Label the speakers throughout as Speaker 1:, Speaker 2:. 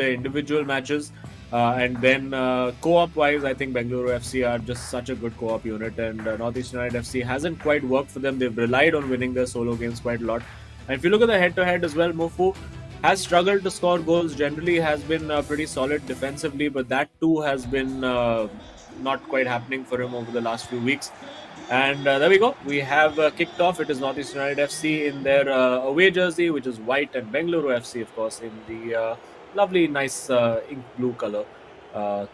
Speaker 1: their individual matches. And then co-op wise, I think Bengaluru FC are just such a good co-op unit, and Northeast United FC hasn't quite worked for them. They've relied on winning their solo games quite a lot. And if you look at the head-to-head as well, Mofu has struggled to score goals. Generally, has been pretty solid defensively, but that too has been not quite happening for him over the last few weeks. And there we go. We have kicked off. It is Northeast United FC in their away jersey, which is white, and Bengaluru FC, of course, in the lovely, nice ink blue color,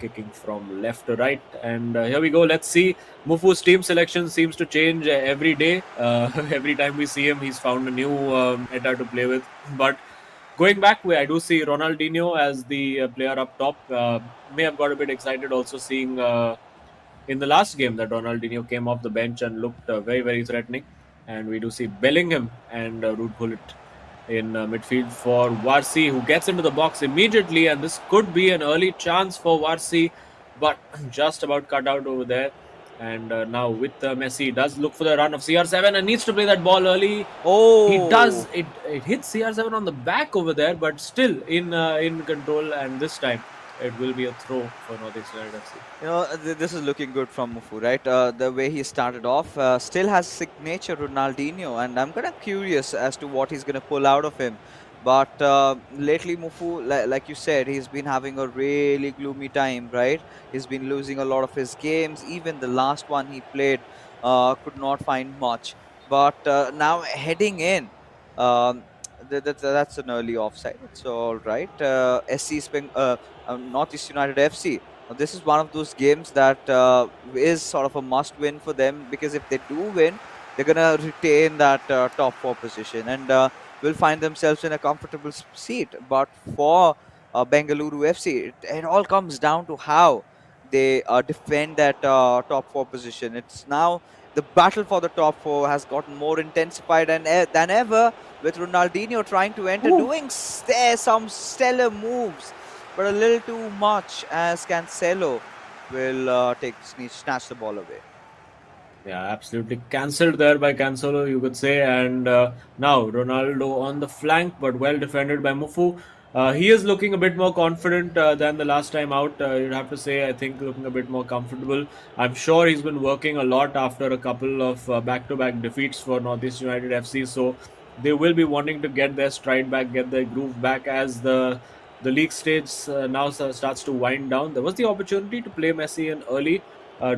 Speaker 1: kicking from left to right. And here we go. Let's see. Mufu's team selection seems to change every day. Every time we see him, he's found a new header to play with. But going back, I do see Ronaldinho as the player up top. May have got a bit excited also seeing in the last game that Ronaldinho came off the bench and looked very, very threatening. And we do see Bellingham and Ruud Gullit in midfield for Varsi, who gets into the box immediately. And this could be an early chance for Varsi, but just about cut out over there. And now with Messi, does look for the run of CR7 and needs to play that ball early.
Speaker 2: Oh,
Speaker 1: He does. It hits CR7 on the back over there, but still in control. And this time it will be a throw for Northeast United FC.
Speaker 2: You know, this is looking good from Mufu, right? The way he started off still has signature Ronaldinho, and I'm kind of curious as to what he's going to pull out of him. But lately, Mufu, like you said, he's been having a really gloomy time, right? He's been losing a lot of his games. Even the last one he played could not find much. But now heading in, that's an early offside. It's all right. Northeast United FC. This is one of those games that is sort of a must-win for them, because if they do win, they're going to retain that top 4 position and will find themselves in a comfortable seat. But for Bengaluru FC, it all comes down to how they defend that top 4 position. It's now the battle for the top 4 has gotten more intensified than ever, with Ronaldinho trying to enter, doing some stellar moves, but a little too much, as Cancelo will snatch the ball away.
Speaker 1: Yeah, absolutely cancelled there by Cancelo, you could say. And now Ronaldo on the flank, but well defended by Mufu. He is looking a bit more confident than the last time out. You'd have to say, I think, looking a bit more comfortable. I'm sure he's been working a lot after a couple of back-to-back defeats for Northeast United FC. So they will be wanting to get their stride back, get their groove back as the league stage now starts to wind down. There was the opportunity to play Messi in early,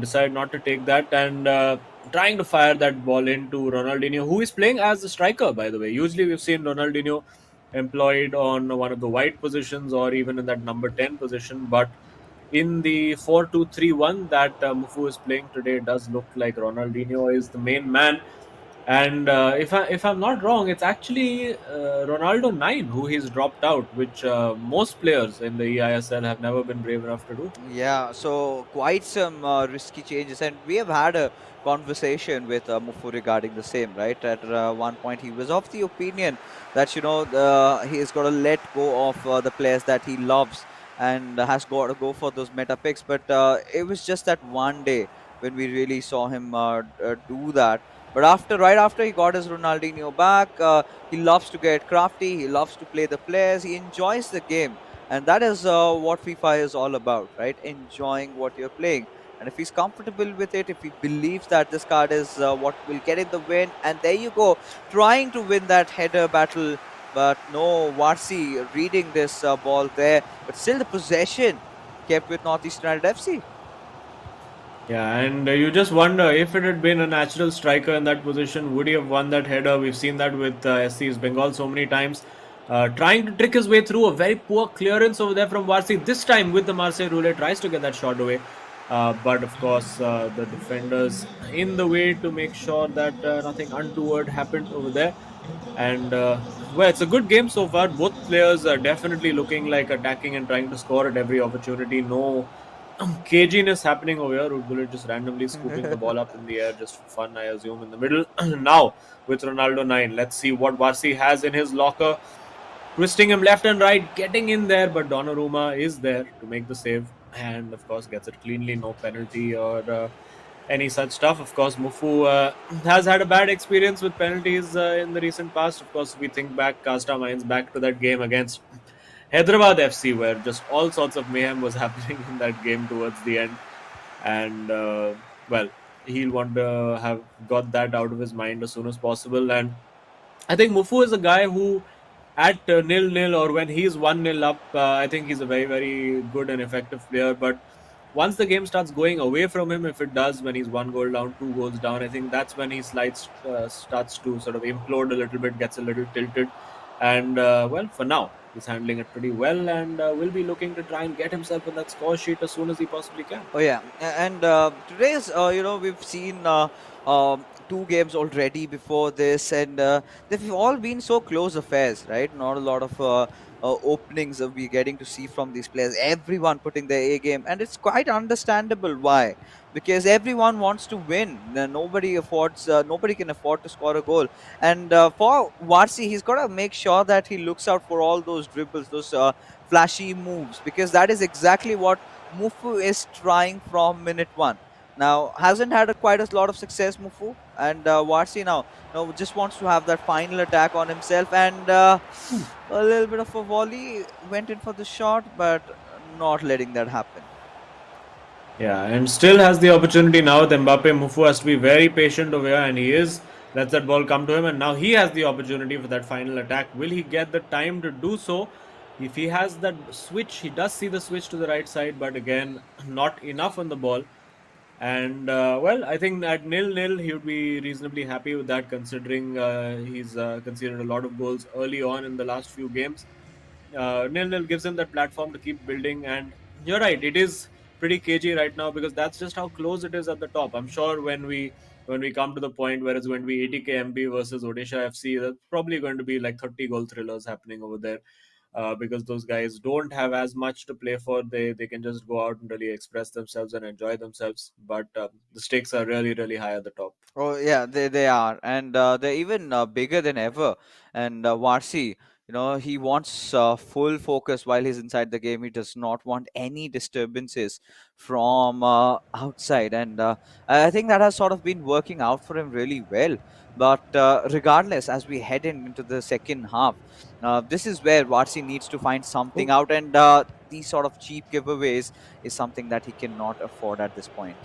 Speaker 1: decided not to take that, and trying to fire that ball into Ronaldinho, who is playing as a striker, by the way. Usually we've seen Ronaldinho employed on one of the wide positions or even in that number 10 position, but in the 4-2-3-1 that Mufu is playing today, it does look like Ronaldinho is the main man. And if I'm not wrong, it's actually Ronaldo 9 who he's dropped out, which most players in the eISL have never been brave enough to do.
Speaker 2: Yeah, so quite some risky changes, and we have had a conversation with Mufu regarding the same, right? At one point, he was of the opinion that he's got to let go of the players that he loves and has got to go for those meta picks. But it was just that one day when we really saw him do that. But right after he got his Ronaldinho back, he loves to get crafty. He loves to play the players. He enjoys the game. And that is what FIFA is all about, right? Enjoying what you're playing. And if he's comfortable with it, if he believes that this card is what will get him the win, and there you go, trying to win that header battle. But no, Varsi reading this ball there. But still the possession kept with Northeast United FC.
Speaker 1: Yeah, and you just wonder if it had been a natural striker in that position, would he have won that header? We've seen that with SC's Bengal so many times. Trying to trick his way through, a very poor clearance over there from Varsi. This time with the Marseille Roulette, tries to get that shot away. But of course, the defenders in the way to make sure that nothing untoward happened over there. And well, it's a good game so far. Both players are definitely looking like attacking and trying to score at every opportunity. No caginess happening over here. Ruud Gullit just randomly scooping the ball up in the air just for fun, I assume, in the middle. Now with Ronaldo 9, let's see what Varsi has in his locker. Twisting him left and right, getting in there, but Donnarumma is there to make the save, and of course gets it cleanly, no penalty or any such stuff. Of course, Mufu has had a bad experience with penalties in the recent past. Of course, we think back, cast our minds back to that game against Hyderabad FC, where just all sorts of mayhem was happening in that game towards the end. And well, he'll want to have got that out of his mind as soon as possible. And I think Mufu is a guy who, at 0-0 or when he's 1-0 up, I think he's a very, very good and effective player. But once the game starts going away from him, if it does, when he's 1 goal down, 2 goals down, I think that's when he starts to sort of implode a little bit, gets a little tilted. And well, for now, he's handling it pretty well, and will be looking to try and get himself in that score sheet as soon as he possibly can.
Speaker 2: Oh yeah, and today's we've seen two games already before this, and they've all been so close affairs, right? Not a lot of openings that we're getting to see from these players. Everyone putting their A game, and it's quite understandable why, because everyone wants to win. Nobody can afford to score a goal, and for Varsi, he's got to make sure that he looks out for all those dribbles, those flashy moves, because that is exactly what Mufu is trying from minute one. Now, hasn't had quite a lot of success, Mufu, and Varsi now just wants to have that final attack on himself, and a little bit of a volley went in for the shot, but not letting that happen.
Speaker 1: Yeah, and still has the opportunity now with Mbappe. Mufu has to be very patient over here, and he is. Lets that ball come to him, and now he has the opportunity for that final attack. Will he get the time to do so? If he has that switch, he does see the switch to the right side, but again, not enough on the ball. And well, I think at 0-0, he would be reasonably happy with that, considering he's conceded a lot of goals early on in the last few games. 0-0 gives him that platform to keep building, and you're right, it is pretty cagey right now because that's just how close it is at the top. I'm sure when we come to the point where it's going to be 80k MB versus Odisha FC, that's probably going to be like 30 goal thrillers happening over there. Because those guys don't have as much to play for. They can just go out and really express themselves and enjoy themselves. But the stakes are really, really high at the top.
Speaker 2: Oh yeah, they are, and they're even bigger than ever. And Varsi, he wants full focus while he's inside the game. He does not want any disturbances from outside, and I think that has sort of been working out for him really well. But regardless, as we head into the second half, this is where Varsi needs to find something
Speaker 1: Oh.
Speaker 2: out, and these sort of cheap giveaways is something that he cannot afford at this point.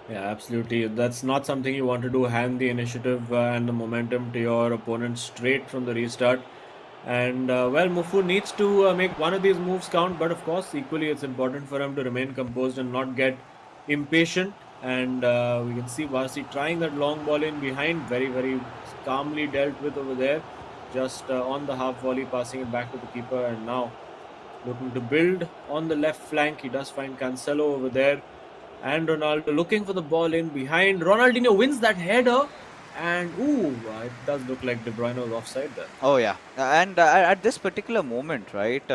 Speaker 1: Yeah, absolutely. That's not something you want to do. Hand the initiative and the momentum to your opponent straight from the restart. And well, Mufu needs to make one of these moves count, but of course, equally, it's important for him to remain composed and not get impatient. And we can see Vasi trying that long ball in behind, very, very calmly dealt with over there, just on the half volley, passing it back to the keeper. And now looking to build on the left flank. He does find Cancelo over there. And Ronaldo looking for the ball in behind. Ronaldinho wins that header. And ooh, it does look like De Bruyne was offside there.
Speaker 2: Oh yeah, and at this particular moment, right?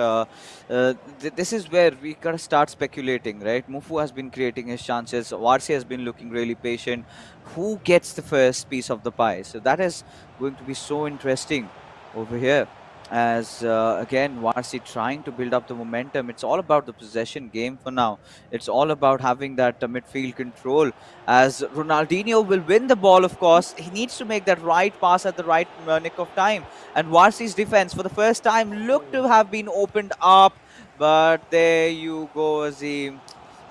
Speaker 2: This is where we gotta start speculating, right? Mufu has been creating his chances. Varsi has been looking really patient. Who gets the first piece of the pie? So that is going to be so interesting over here. As again, Varsi trying to build up the momentum. It's all about the possession game for now. It's all about having that midfield control. As Ronaldinho will win the ball, of course, he needs to make that right pass at the right nick of time. And Varsi's defense, for the first time, looked to have been opened up. But there you go, Azim.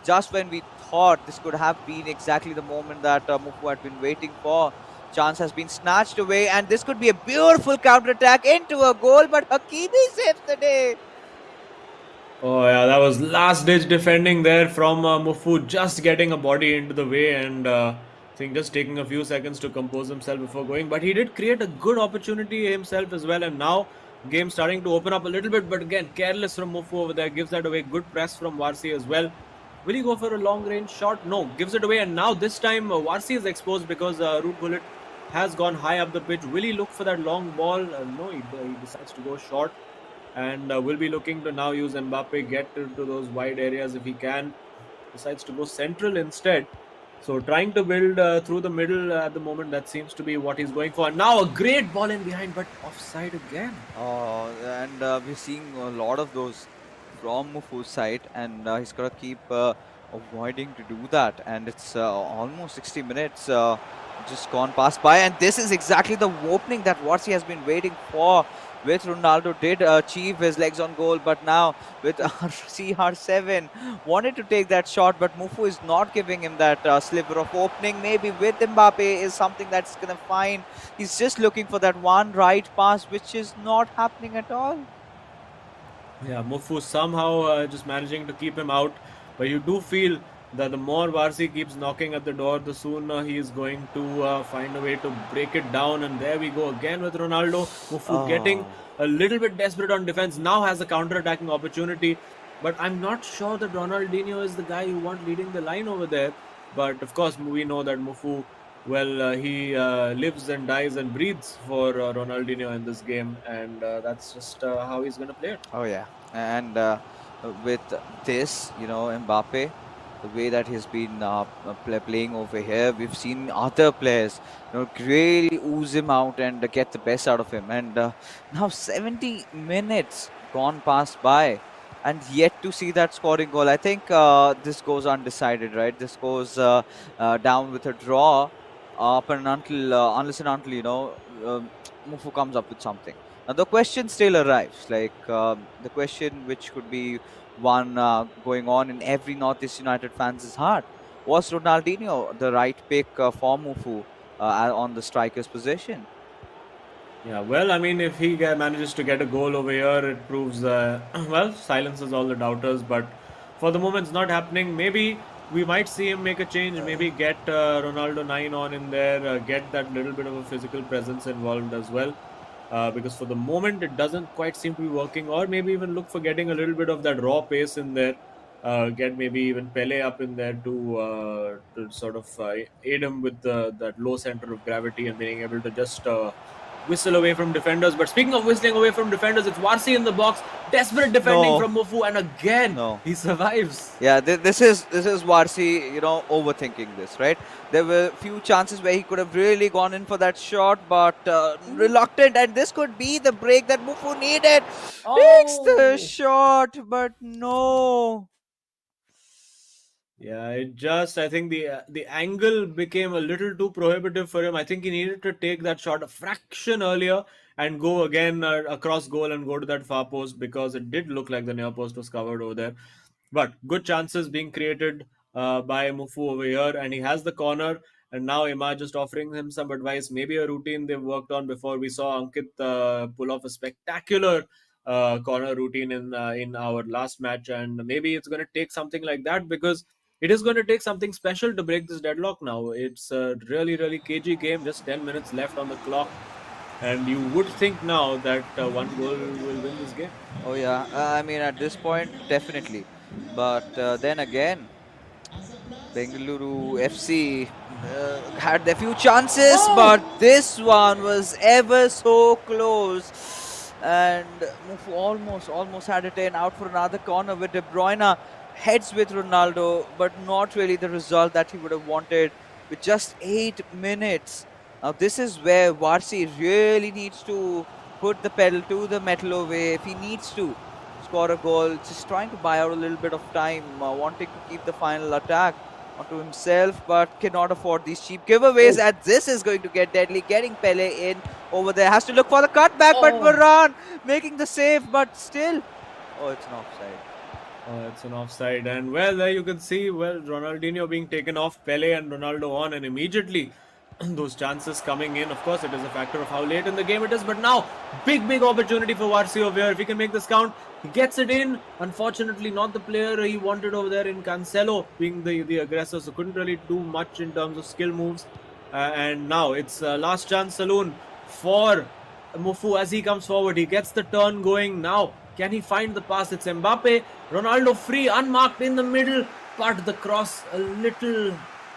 Speaker 2: Just when we thought this could have been exactly the moment that Mufu had been waiting for, chance has been snatched away, and this could be a beautiful counter-attack into a goal, but Hakimi saves the day.
Speaker 1: Oh yeah, that was last-ditch defending there from Mufu, just getting a body into the way, and I think just taking a few seconds to compose himself before going. But he did create a good opportunity himself as well, and now game starting to open up a little bit. But again, careless from Mufu over there, gives that away. Good press from Varsi as well. Will he go for a long-range shot? No, gives it away, and now this time Varsi is exposed because Root Bullet has gone high up the pitch. Will he look for that long ball? No, he decides to go short, and will be looking to now use Mbappe, get into those wide areas if he can. Decides to go central instead. So trying to build through the middle at the moment, that seems to be what he's going for. And now a great ball in behind, but offside again.
Speaker 2: Oh, and we're seeing a lot of those from Mufu's side, and he's got to keep avoiding to do that. And it's almost 60 minutes just gone past by, and this is exactly the opening that Varsi has been waiting for. with Ronaldo did achieve his legs on goal, but now with CR7 wanted to take that shot, but Mufu is not giving him that sliver of opening. Maybe with Mbappe is something that's gonna find. He's just looking for that one right pass, which is not happening at all.
Speaker 1: Yeah, Mufu somehow just managing to keep him out. But you do feel that the more Varsi keeps knocking at the door, the sooner he is going to find a way to break it down. And there we go again with Ronaldo. Mufu getting
Speaker 2: Oh.
Speaker 1: a little bit desperate on defense. Now has a counter-attacking opportunity. But I'm not sure that Ronaldinho is the guy you want leading the line over there. But of course, we know that Mufu, well, he lives and dies and breathes for Ronaldinho in this game, and that's just how he's going to play it.
Speaker 2: Oh yeah, and with this, Mbappe, the way that he's been playing over here, we've seen other players, really ooze him out and get the best out of him. And now 70 minutes gone past by, and yet to see that scoring goal. I think this goes undecided, right? This goes down with a draw, up and until unless and until Mufu comes up with something. Now the question still arrives, like the question which could be one going on in every Northeast United fans' heart: was Ronaldinho the right pick for Mufu on the striker's position?
Speaker 1: Yeah, well, I mean, if he manages to get a goal over here, it proves, well, silences all the doubters. But for the moment, it's not happening. Maybe we might see him make a change. Maybe get Ronaldo 9 on in there, get that little bit of a physical presence involved as well. Because for the moment, it doesn't quite seem to be working. Or maybe even look for getting a little bit of that raw pace in there. Get maybe even Pele up in there to sort of aid him with that low center of gravity and being able to just whistle away from defenders. But speaking of whistling away from defenders, it's Varsi in the box, desperate defending
Speaker 2: No,
Speaker 1: from Mufu, and again
Speaker 2: no.
Speaker 1: he survives.
Speaker 2: Yeah, this is Varsi, overthinking this, right? There were few chances where he could have really gone in for that shot, but reluctant, and this could be the break that Mufu needed. Takes the
Speaker 1: Oh,
Speaker 2: shot, but no.
Speaker 1: yeah, I think the angle became a little too prohibitive for him. I think he needed to take that shot a fraction earlier and go again across goal and go to that far post, because it did look like the near post was covered over there. But good chances being created by Mufu over here, and he has the corner. And now Ima just offering him some advice, maybe a routine they've worked on before. We saw Ankit pull off a spectacular corner routine in our last match, and maybe it's going to take something like that, because it is going to take something special to break this deadlock now. It's a really, really cagey game, just 10 minutes left on the clock. And you would think now that one goal will win this game.
Speaker 2: Oh yeah, I mean at this point definitely, but then again, Bengaluru FC had their few chances, but
Speaker 1: Oh!
Speaker 2: this one was ever so close. And Mufu almost had it in, out for another corner with De Bruyne. Heads with Ronaldo, but not really the result that he would have wanted with just 8 minutes. Now this is where Varsi really needs to put the pedal to the metal away if he needs to score a goal. Just trying to buy out a little bit of time, wanting to keep the final attack onto himself, but cannot afford these cheap giveaways.
Speaker 1: Oh!
Speaker 2: And this is going to get deadly. Getting Pele in over there, has to look for the cutback, but
Speaker 1: Oh!
Speaker 2: Varane making the save, but still, oh, it's an offside.
Speaker 1: It's an offside. And well, there you can see, well, Ronaldinho being taken off, Pele and Ronaldo on, and immediately those chances coming in. Of course, it is a factor of how late in the game it is, but now, big opportunity for Varsi over here. If he can make this count, he gets it in. Unfortunately, not the player he wanted over there in Cancelo, being the aggressor, so couldn't really do much in terms of skill moves. And now it's last chance saloon for Mufu as he comes forward. He gets the turn going now. Can he find the pass? It's Mbappe. Ronaldo free, unmarked in the middle, but the cross a little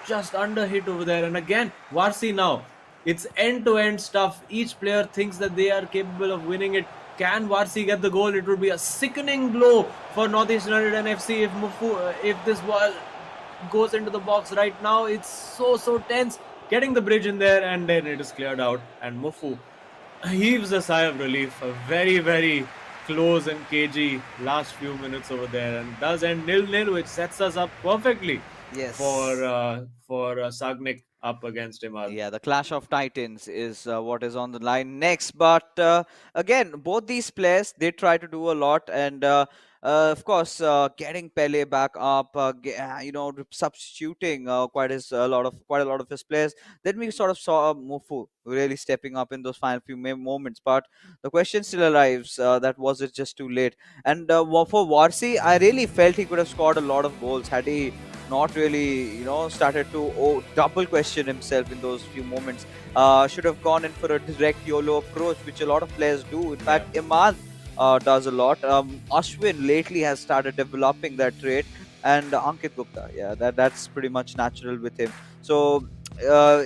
Speaker 1: just under hit over there. And again, Varsi now. It's end-to-end stuff. Each player thinks that they are capable of winning it. Can Varsi get the goal? It would be a sickening blow for Northeast United and FC if if this ball goes into the box right now. It's so tense. Getting the bridge in there, and then it is cleared out. And Mufu heaves a sigh of relief. A very close and cagey last few minutes over there, and does end 0-0, which sets us up perfectly
Speaker 2: Yes.
Speaker 1: for Sagnik up against Imad.
Speaker 2: Yeah, the clash of titans is what is on the line next. But again, both these players, they try to do a lot, and of course, getting Pele back up, substituting quite a lot of his players. Then we sort of saw Mufu really stepping up in those final few moments. But the question still arrives: that was it just too late? And for Warsi, I really felt he could have scored a lot of goals had he not really, started to double question himself in those few moments. Should have gone in for a direct YOLO approach, which a lot of players do. In
Speaker 1: Yeah.
Speaker 2: fact, Imad does a lot. Ashwin lately has started developing that trait, and Ankit Gupta, yeah, that's pretty much natural with him. So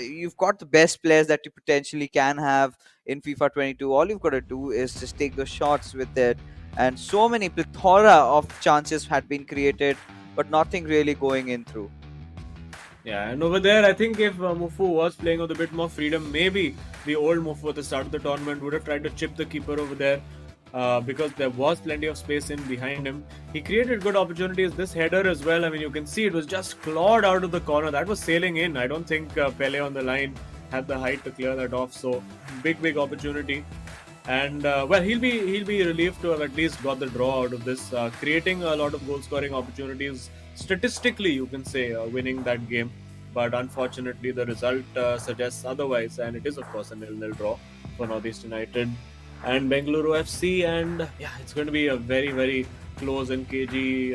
Speaker 2: you've got the best players that you potentially can have in FIFA 22. All you've got to do is just take those shots with it. And so many plethora of chances had been created, but nothing really going in through.
Speaker 1: Yeah, and over there, I think if Mufu was playing with a bit more freedom, maybe the old Mufu at the start of the tournament would have tried to chip the keeper over there because there was plenty of space in behind him. He created good opportunities. This header as well, I mean, you can see it was just clawed out of the corner. That was sailing in. I don't think Pele on the line had the height to clear that off. So, big opportunity. And well, he'll be relieved to have at least got the draw out of this, creating a lot of goal scoring opportunities. Statistically, you can say winning that game, but unfortunately, the result suggests otherwise, and it is of course a 0-0 draw for Northeast United and Bengaluru FC. And yeah, it's going to be a very close and cagey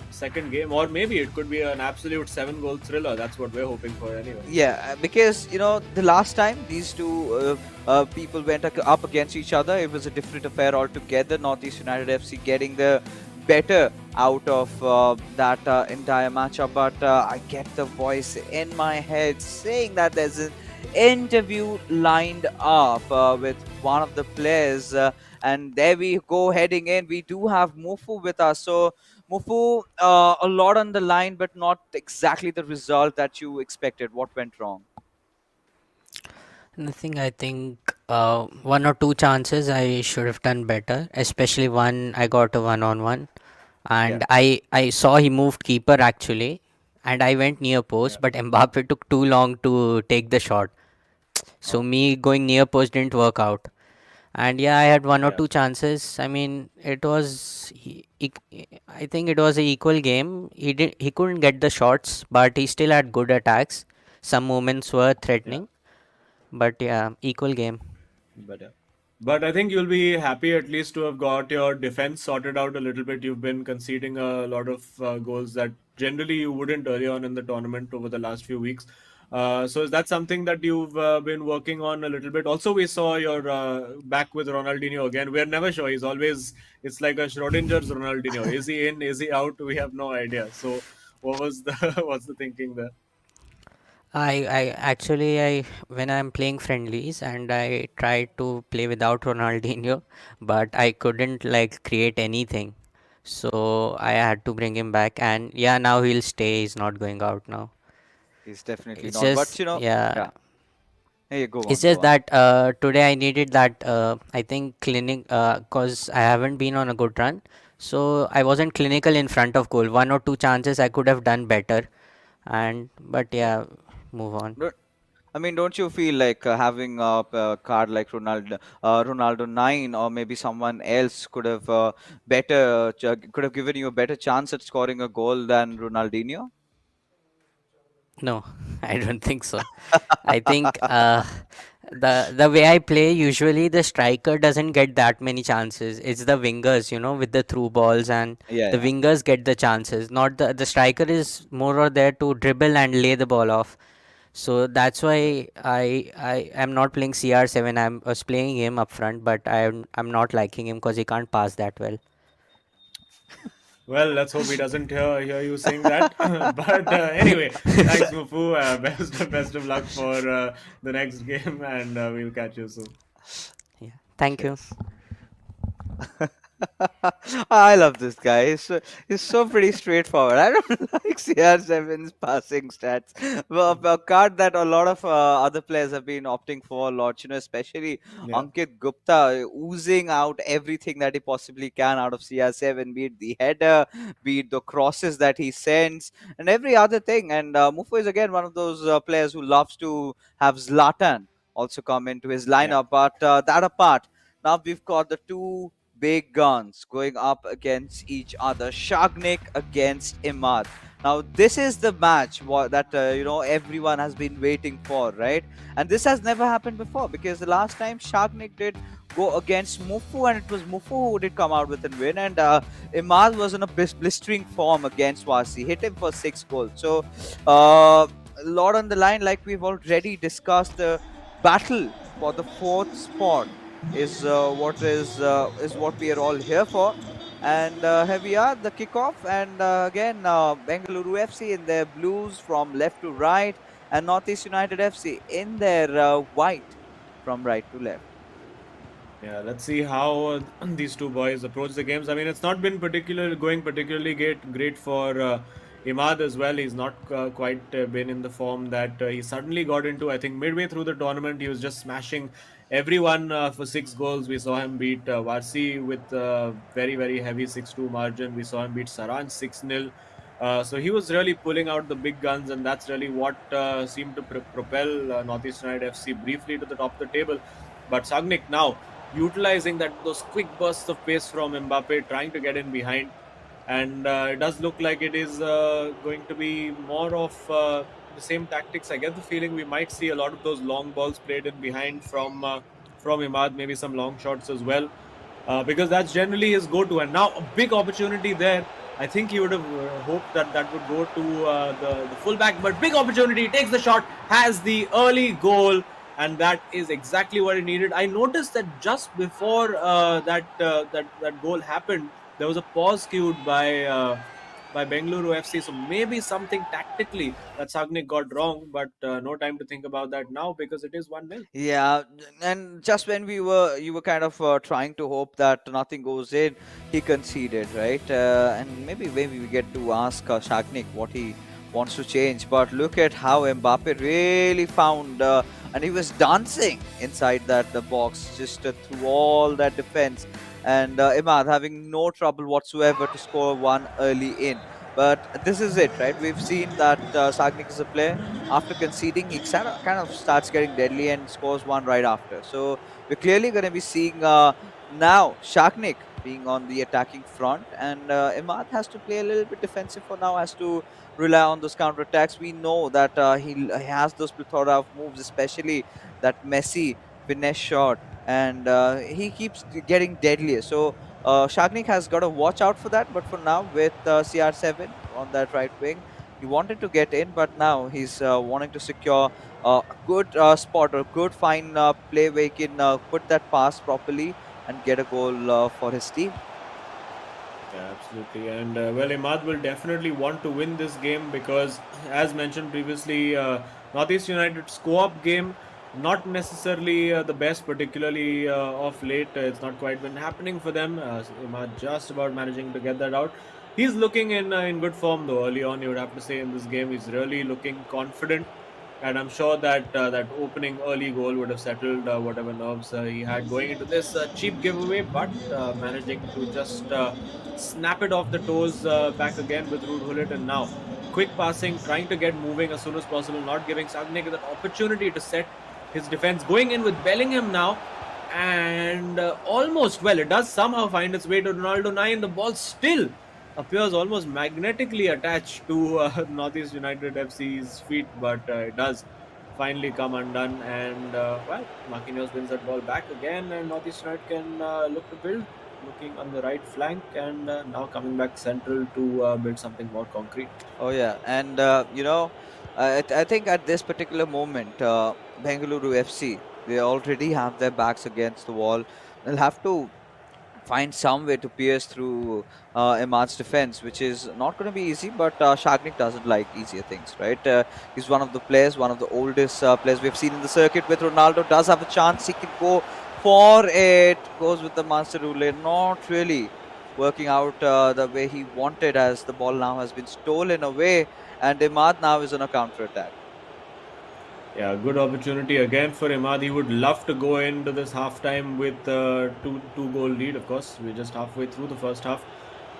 Speaker 1: second game, or maybe it could be an absolute 7-goal thriller. That's what we're hoping for anyway.
Speaker 2: Yeah, because the last time these two people went up against each other, it was a different affair altogether. Northeast United FC getting the better out of that entire matchup. But I get the voice in my head saying that there's an interview lined up with one of the players. And there we go, heading in. We do have Mufu with us. So, Mufu, a lot on the line, but not exactly the result that you expected. What went wrong?
Speaker 3: Nothing. I think one or two chances I should have done better. Especially one, I got a one-on-one,
Speaker 2: Yeah.
Speaker 3: and I saw he moved keeper actually, and I went near post,
Speaker 1: Yeah.
Speaker 3: but Mbappe took too long to take the shot. So
Speaker 1: Oh,
Speaker 3: me going near post didn't work out. And yeah, I had one or
Speaker 1: yeah.
Speaker 3: two chances. I mean, I think it was an equal game. He couldn't get the shots, but he still had good attacks. Some moments were
Speaker 1: Yeah.
Speaker 3: threatening, but yeah, equal game.
Speaker 1: But yeah. But I think you'll be happy at least to have got your defense sorted out a little bit. You've been conceding a lot of goals that generally you wouldn't early on in the tournament over the last few weeks. So is that something that you've been working on a little bit? Also, we saw you're back with Ronaldinho again. We're never sure. It's like a Schrodinger's Ronaldinho. Is he in? Is he out? We have no idea. So what's the thinking there?
Speaker 3: I when I'm playing friendlies and I tried to play without Ronaldinho, but I couldn't like create anything. So I had to bring him back, and yeah, now he'll stay. He's not going out now.
Speaker 2: He's definitely
Speaker 3: It's
Speaker 2: not. But
Speaker 3: just yeah,
Speaker 2: yeah. Hey, go
Speaker 3: it's
Speaker 2: on, go
Speaker 3: just
Speaker 2: on.
Speaker 3: that today I needed that I think clinic cause I haven't been on a good run, so I wasn't clinical in front of goal. One or two chances I could have done better, and but yeah, move on.
Speaker 2: Don't- I mean, don't you feel like having a card like Ronaldo 9, or maybe someone else could have could have given you a better chance at scoring a goal than Ronaldinho?
Speaker 3: No, I don't think so. I think the way I play, usually the striker doesn't get that many chances. It's the wingers, with the through balls, and
Speaker 2: Yeah,
Speaker 3: the
Speaker 2: yeah.
Speaker 3: wingers get the chances. Not the striker is more or there to dribble and lay the ball off. So that's why I am not playing CR7. I was playing him up front, but I'm not liking him because he can't pass that well.
Speaker 1: Well, let's hope he doesn't hear you saying that. But anyway, thanks, Mufu. Best of luck for the next game, and we'll catch you soon.
Speaker 3: Yeah. Thank you.
Speaker 2: Cheers. I love this guy. He's so pretty straightforward. I don't like CR7's passing stats. Well, a card that a lot of other players have been opting for a lot, especially
Speaker 1: Yeah.
Speaker 2: Ankit Gupta, oozing out everything that he possibly can out of CR7, be it the header, be it the crosses that he sends, and every other thing. And Mufo is again one of those players who loves to have Zlatan also come into his
Speaker 1: Yeah.
Speaker 2: lineup. But that apart, now we've got the two big guns going up against each other. Shagnik against Imad. Now this is the match that everyone has been waiting for, right? And this has never happened before, because the last time Shagnik did go against Mufu, and it was Mufu who did come out with a win, and Imad was in a blistering form against Wasi, hit him for 6 goals. So a lot on the line, like we've already discussed. The battle for the 4th spot is what we are all here for. And here we are, the kickoff, and again Bengaluru FC in their blues from left to right, and Northeast United FC in their white from right to left.
Speaker 1: Yeah, let's see how these two boys approach the games. I mean, it's not been particularly great for Imad as well. He's not quite been in the form that he suddenly got into. I think midway through the tournament, he was just smashing everyone for 6 goals. We saw him beat Varsi with very heavy 6-2 margin. We saw him beat Saranj 6-0. So he was really pulling out the big guns, and that's really what seemed to propel Northeast United FC briefly to the top of the table. But Sagnik now utilizing those quick bursts of pace from Mbappe, trying to get in behind, and it does look like it is going to be more of the same tactics. I get the feeling we might see a lot of those long balls played in behind from Imad, maybe some long shots as well, because that's generally his go-to. And now a big opportunity there. I think he would have hoped that would go to the fullback, but big opportunity, takes the shot, has the early goal, and that is exactly what he needed. I noticed that just before that goal happened, there was a pause cued by Bengaluru FC. So maybe something tactically that Sagnik got wrong, but no time to think about that now because it is 1-0.
Speaker 2: Yeah, and just when you were kind of trying to hope that nothing goes in, he conceded, right? And maybe we get to ask Shagnik what he wants to change. But look at how Mbappe really found, and he was dancing inside the box just through all that defense, and Imad having no trouble whatsoever to score one early in. But this is it, right? We've seen that Sagnik is a player. After conceding, he kind of starts getting deadly and scores one right after. So we're clearly going to be seeing now Shagnik being on the attacking front, and Imad has to play a little bit defensive for now, has to rely on those counter attacks. We know that he has those plethora of moves, especially that Messi finesse shot, and he keeps getting deadlier. So Shagnik has got to watch out for that. But for now, with CR7 on that right wing, he wanted to get in, but now he's wanting to secure a good spot or good fine play where he can put that pass properly and get a goal for his team.
Speaker 1: Yeah, absolutely. And well, Imad will definitely want to win this game because, as mentioned previously, Northeast United's co-op game not necessarily the best, particularly of late. It's not quite been happening for them. Imad just about managing to get that out. He's looking in good form though. Early on, you would have to say in this game, he's really looking confident. And I'm sure that that opening early goal would have settled whatever nerves he had going into this cheap giveaway, but managing to just snap it off the toes back again with Ruud Gullit. And now quick passing, trying to get moving as soon as possible, not giving Sagnik that opportunity to set his defense. Going in with Bellingham now, and almost, well, it does somehow find its way to Ronaldo 9. The ball still appears almost magnetically attached to Northeast United FC's feet, but it does finally come undone. And well, Marquinhos wins that ball back again, and Northeast United can look to build, looking on the right flank, and now coming back central to build something more concrete.
Speaker 2: Oh yeah, and I think at this particular moment, Bengaluru FC, they already have their backs against the wall. They'll have to find some way to pierce through Imad's defense, which is not going to be easy. But Shagnik doesn't like easier things, right? He's one of the players, one of the oldest players we've seen in the circuit. With Ronaldo, does have a chance. He can go for it. Goes with the master ruler. Not really working out the way he wanted, as the ball now has been stolen away, and Imad now is on a counter attack.
Speaker 1: Yeah, good opportunity again for Imad. He would love to go into this halftime with two goal lead. Of course, we're just halfway through the first half,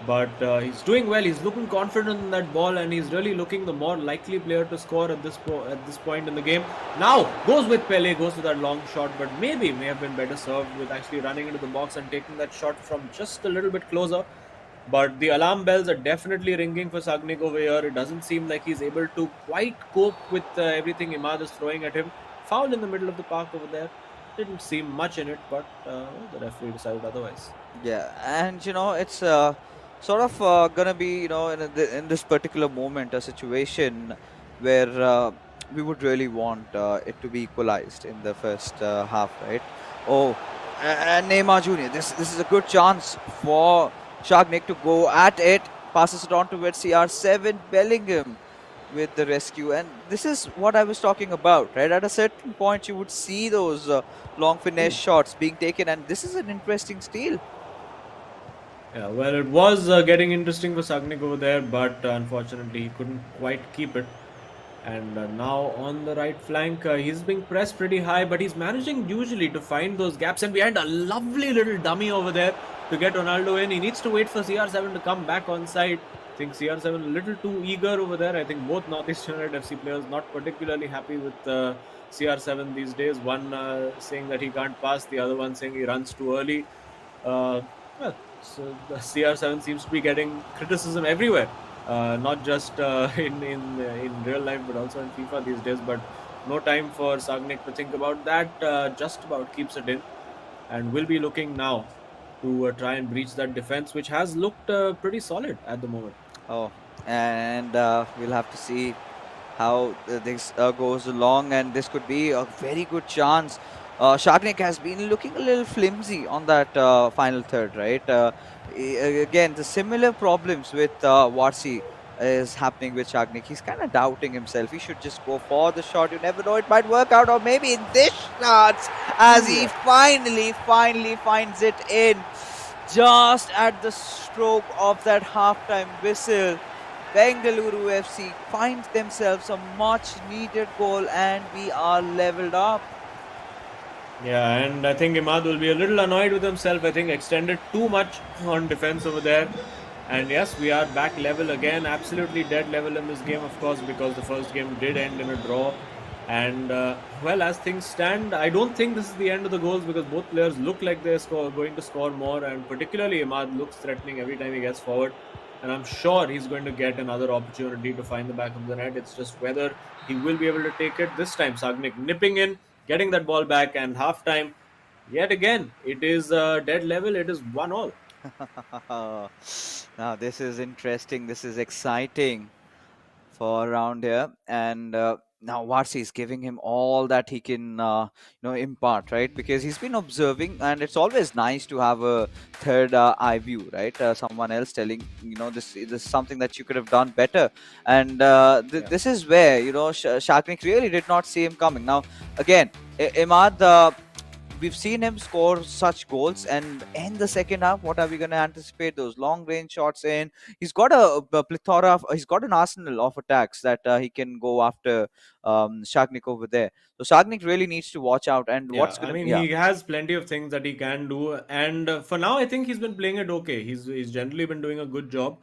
Speaker 1: but he's doing well. He's looking confident in that ball, and he's really looking the more likely player to score at this point in the game. Now goes with Pele, goes to that long shot, but may have been better served with actually running into the box and taking that shot from just a little bit closer. But the alarm bells are definitely ringing for Sagnik over here. It doesn't seem like he's able to quite cope with everything Imad is throwing at him. Foul in the middle of the park over there. Didn't seem much in it, but the referee decided otherwise.
Speaker 2: Yeah, and it's sort of gonna be, in this particular moment, a situation where we would really want it to be equalized in the first half, right? Oh, and Neymar Jr. This is a good chance for Shagnik to go at it. Passes it on towards CR7. Bellingham with the rescue, and this is what I was talking about, right? At a certain point, you would see those long finesse shots being taken, and this is an interesting steal.
Speaker 1: Yeah, well, it was getting interesting for Sagnik over there, but unfortunately he couldn't quite keep it. And now on the right flank, he's being pressed pretty high, but he's managing usually to find those gaps. And behind, a lovely little dummy over there to get Ronaldo in. He needs to wait for CR7 to come back on side. I think CR7 a little too eager over there. I think both Northeast United FC players not particularly happy with CR7 these days. One saying that he can't pass, the other one saying he runs too early. Well, so the CR7 seems to be getting criticism everywhere. Not just in real life, but also in FIFA these days. But no time for Sagnik to think about that. Just about keeps it in, and will be looking now to try and breach that defense, which has looked pretty solid at the moment.
Speaker 2: Oh, and we'll have to see how this goes along, and this could be a very good chance. Shagnik has been looking a little flimsy on that final third, right? Again, the similar problems with Warsi is happening with Shagnik. He's kind of doubting himself. He should just go for the shot. You never know, it might work out, or maybe in this starts as he finally finds it in just at the stroke of that halftime whistle. Bengaluru FC finds themselves a much needed goal, and we are leveled up.
Speaker 1: Yeah, and I think Imad will be a little annoyed with himself. I think extended too much on defense over there. And yes, we are back level again. Absolutely dead level in this game, of course, because the first game did end in a draw. And well, as things stand, I don't think this is the end of the goals, because both players look like they're going to score more. And particularly Imad looks threatening every time he gets forward. And I'm sure he's going to get another opportunity to find the back of the net. It's just whether he will be able to take it this time. Sagnik nipping in, getting that ball back, and halftime, yet again, it is dead level. It is 1-1.
Speaker 2: Now this is interesting. This is exciting for around here, and now Varsi is giving him all that he can impart, right? Because he's been observing, and it's always nice to have a third eye view, right? Someone else telling, this is something that you could have done better, and this is where Shagnik really did not see him coming. Now again, Imad, we've seen him score such goals, and in the second half, what are we going to anticipate? Those long range shots in. He's got a plethora he's got an arsenal of attacks that he can go after Shagnik over there. So Shagnik really needs to watch out. And
Speaker 1: Yeah,
Speaker 2: what's going
Speaker 1: I
Speaker 2: to
Speaker 1: mean,
Speaker 2: be? Yeah.
Speaker 1: he has plenty of things that he can do, and for now, I think he's been playing it okay. He's generally been doing a good job,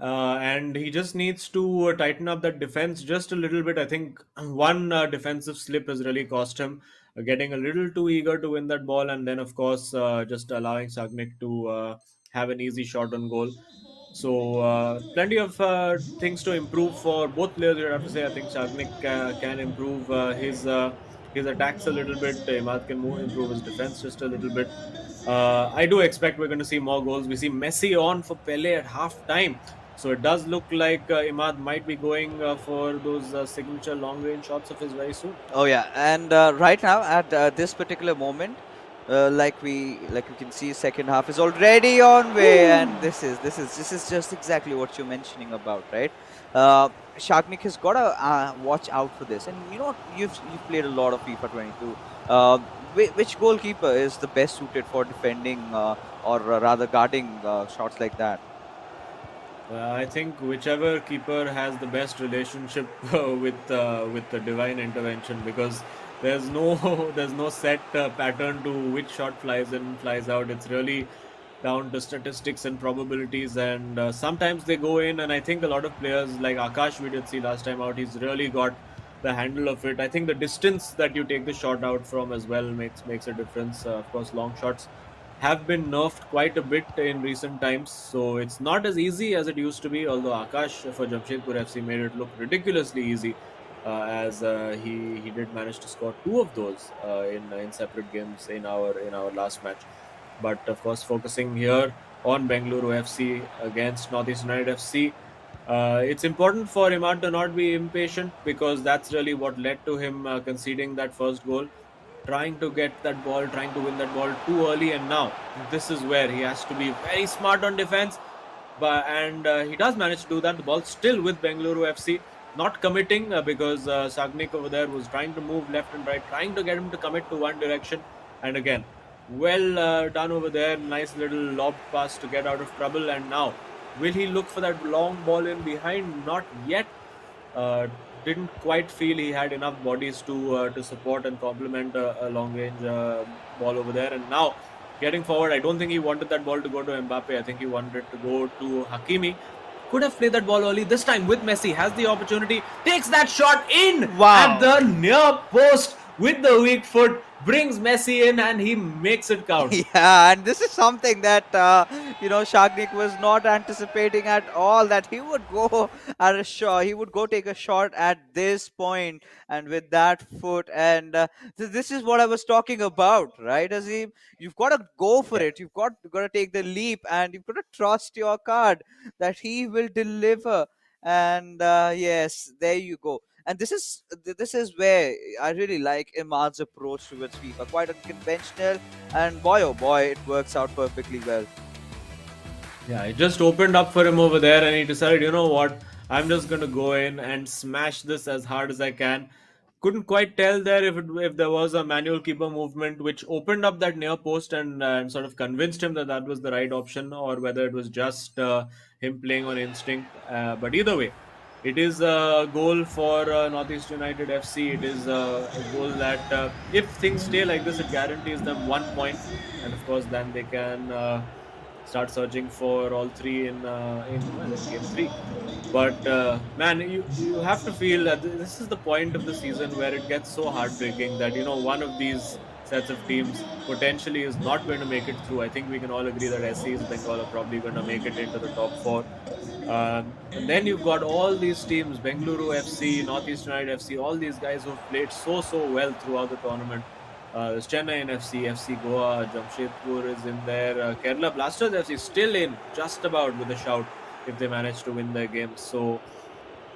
Speaker 1: and he just needs to tighten up that defense just a little bit. I think one defensive slip has really cost him, getting a little too eager to win that ball, and then of course just allowing Sagnik to have an easy shot on goal. So plenty of things to improve for both players. You have to say. I think Sagnik can improve his attacks a little bit. Imad can improve his defense just a little bit. I do expect we're going to see more goals. We see Messi on for Pele at half time. So it does look like Imad might be going for those signature long range shots of his very soon.
Speaker 2: Oh yeah, and right now at this particular moment, like we can see, second half is already on way, and this is just exactly what you're mentioning about, right? Shagnik has got to watch out for this, and you've played a lot of FIFA 22. which goalkeeper is the best suited for defending or rather guarding shots like that?
Speaker 1: I think whichever keeper has the best relationship with the divine intervention, because there's no there's no set pattern to which shot flies in, flies out. It's really down to statistics and probabilities, and sometimes they go in. And I think a lot of players like Akash, we did see last time out, he's really got the handle of it. I think the distance that you take the shot out from as well makes a difference. Of course, long shots have been nerfed quite a bit in recent times, so it's not as easy as it used to be. Although Akash for Jamshedpur FC made it look ridiculously easy, as he did manage to score two of those in separate games in our last match. But of course, focusing here on Bengaluru FC against Northeast United FC, it's important for Imad to not be impatient, because that's really what led to him conceding that first goal. Trying to get that ball, trying to win that ball too early, and now this is where he has to be very smart on defense. And he does manage to do that. The ball still with Bengaluru FC, not committing because Sagnik over there was trying to move left and right, trying to get him to commit to one direction. And again, well done over there. Nice little lob pass to get out of trouble. And now, will he look for that long ball in behind? Not yet. Uh, didn't quite feel he had enough bodies to support and complement a long range ball over there. And now, getting forward, I don't think he wanted that ball to go to Mbappe. I think he wanted it to go to Hakimi. Could have played that ball early. This time with Messi, has the opportunity, takes that shot in
Speaker 2: Wow.
Speaker 1: at the near post with the weak foot, brings Messi in, and he makes it count.
Speaker 2: Yeah, and this is something that Shagnik was not anticipating at all. That he would go at a shot, he would go take a shot at this point, and with that foot. And this is what I was talking about, right, Azim? You've got to go for
Speaker 1: Yeah.
Speaker 2: it. You've got to take the leap, and you've got to trust your card that he will deliver. And yes, there you go. And this is where I really like Imad's approach towards FIFA. Quite unconventional, and boy oh boy, it works out perfectly well.
Speaker 1: Yeah, it just opened up for him over there, and he decided, you know what, I'm just going to go in and smash this as hard as I can. Couldn't quite tell there if there was a manual keeper movement which opened up that near post and sort of convinced him that that was the right option, or whether it was just him playing on instinct. But either way, it is a goal for Northeast United FC. It is a goal that, if things stay like this, it guarantees them 1 point, and of course, then they can start searching for all three in game three. But man, you have to feel that this is the point of the season where it gets so heartbreaking that, one of these sets of teams potentially is not going to make it through. I think we can all agree that SC's Bengal are probably going to make it into the top four. And then you've got all these teams, Bengaluru FC, Northeast United FC, all these guys who've played so well throughout the tournament. There's Chennai FC, FC Goa, Jamshedpur is in there. Kerala Blasters FC still in, just about with a shout if they manage to win their games. So,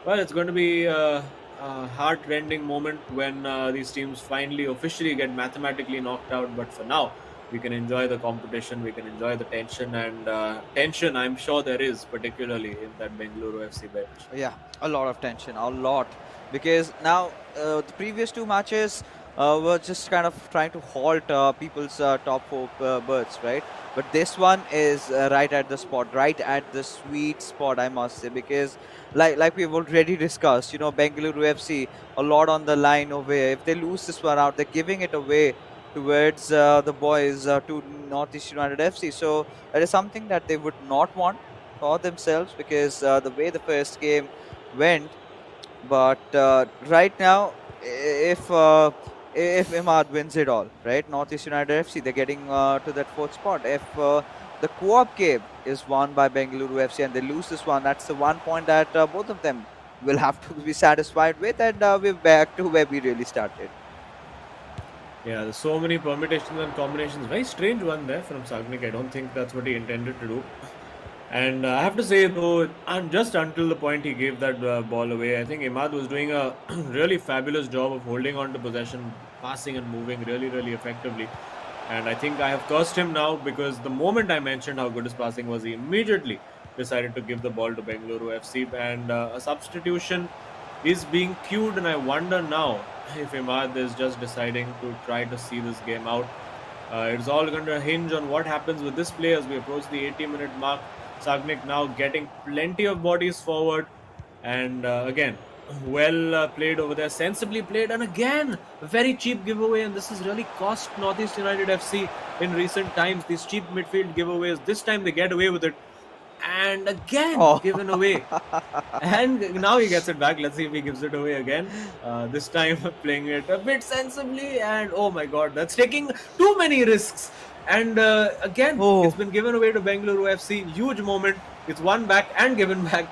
Speaker 1: well, it's going to be a heart-rending moment when these teams finally officially get mathematically knocked out. But for now, we can enjoy the competition, we can enjoy the tension, and tension I'm sure there is, particularly in that Bengaluru FC bench.
Speaker 2: Yeah, a lot of tension, a lot, because now the previous two matches were just kind of trying to halt people's top four berths, right? But this one is right at the spot, right at the sweet spot, I must say, because like we've already discussed, Bengaluru FC, a lot on the line over here. If they lose this one out, they're giving it away towards the boys to Northeast United FC. So that is something that they would not want for themselves, because the way the first game went. But right now, if Imad wins it all, right, Northeast United FC, they're getting to that fourth spot. If the co-op game is won by Bengaluru FC and they lose this one, that's the 1 point that both of them will have to be satisfied with, and we're back to where we really started.
Speaker 1: Yeah, there's so many permutations and combinations. Very strange one there from Sagnik. I don't think that's what he intended to do. And I have to say, though, and just until the point he gave that ball away, I think Imad was doing a really fabulous job of holding on to possession, passing and moving really effectively. And I think I have cursed him now, because the moment I mentioned how good his passing was, he immediately decided to give the ball to Bengaluru FC. And a substitution is being queued, and I wonder now if Imad is just deciding to try to see this game out. It's all going to hinge on what happens with this play as we approach the 80-minute mark. Sagnik now getting plenty of bodies forward, and again, well played over there, sensibly played, and again, a very cheap giveaway, and this has really cost Northeast United FC in recent times, these cheap midfield giveaways. This time they get away with it, and again given away. And now he gets it back. Let's see if he gives it away again. This time playing it a bit sensibly, and oh my god, that's taking too many risks. And again, it's been given away to Bengaluru FC. Huge moment. It's won back and given back.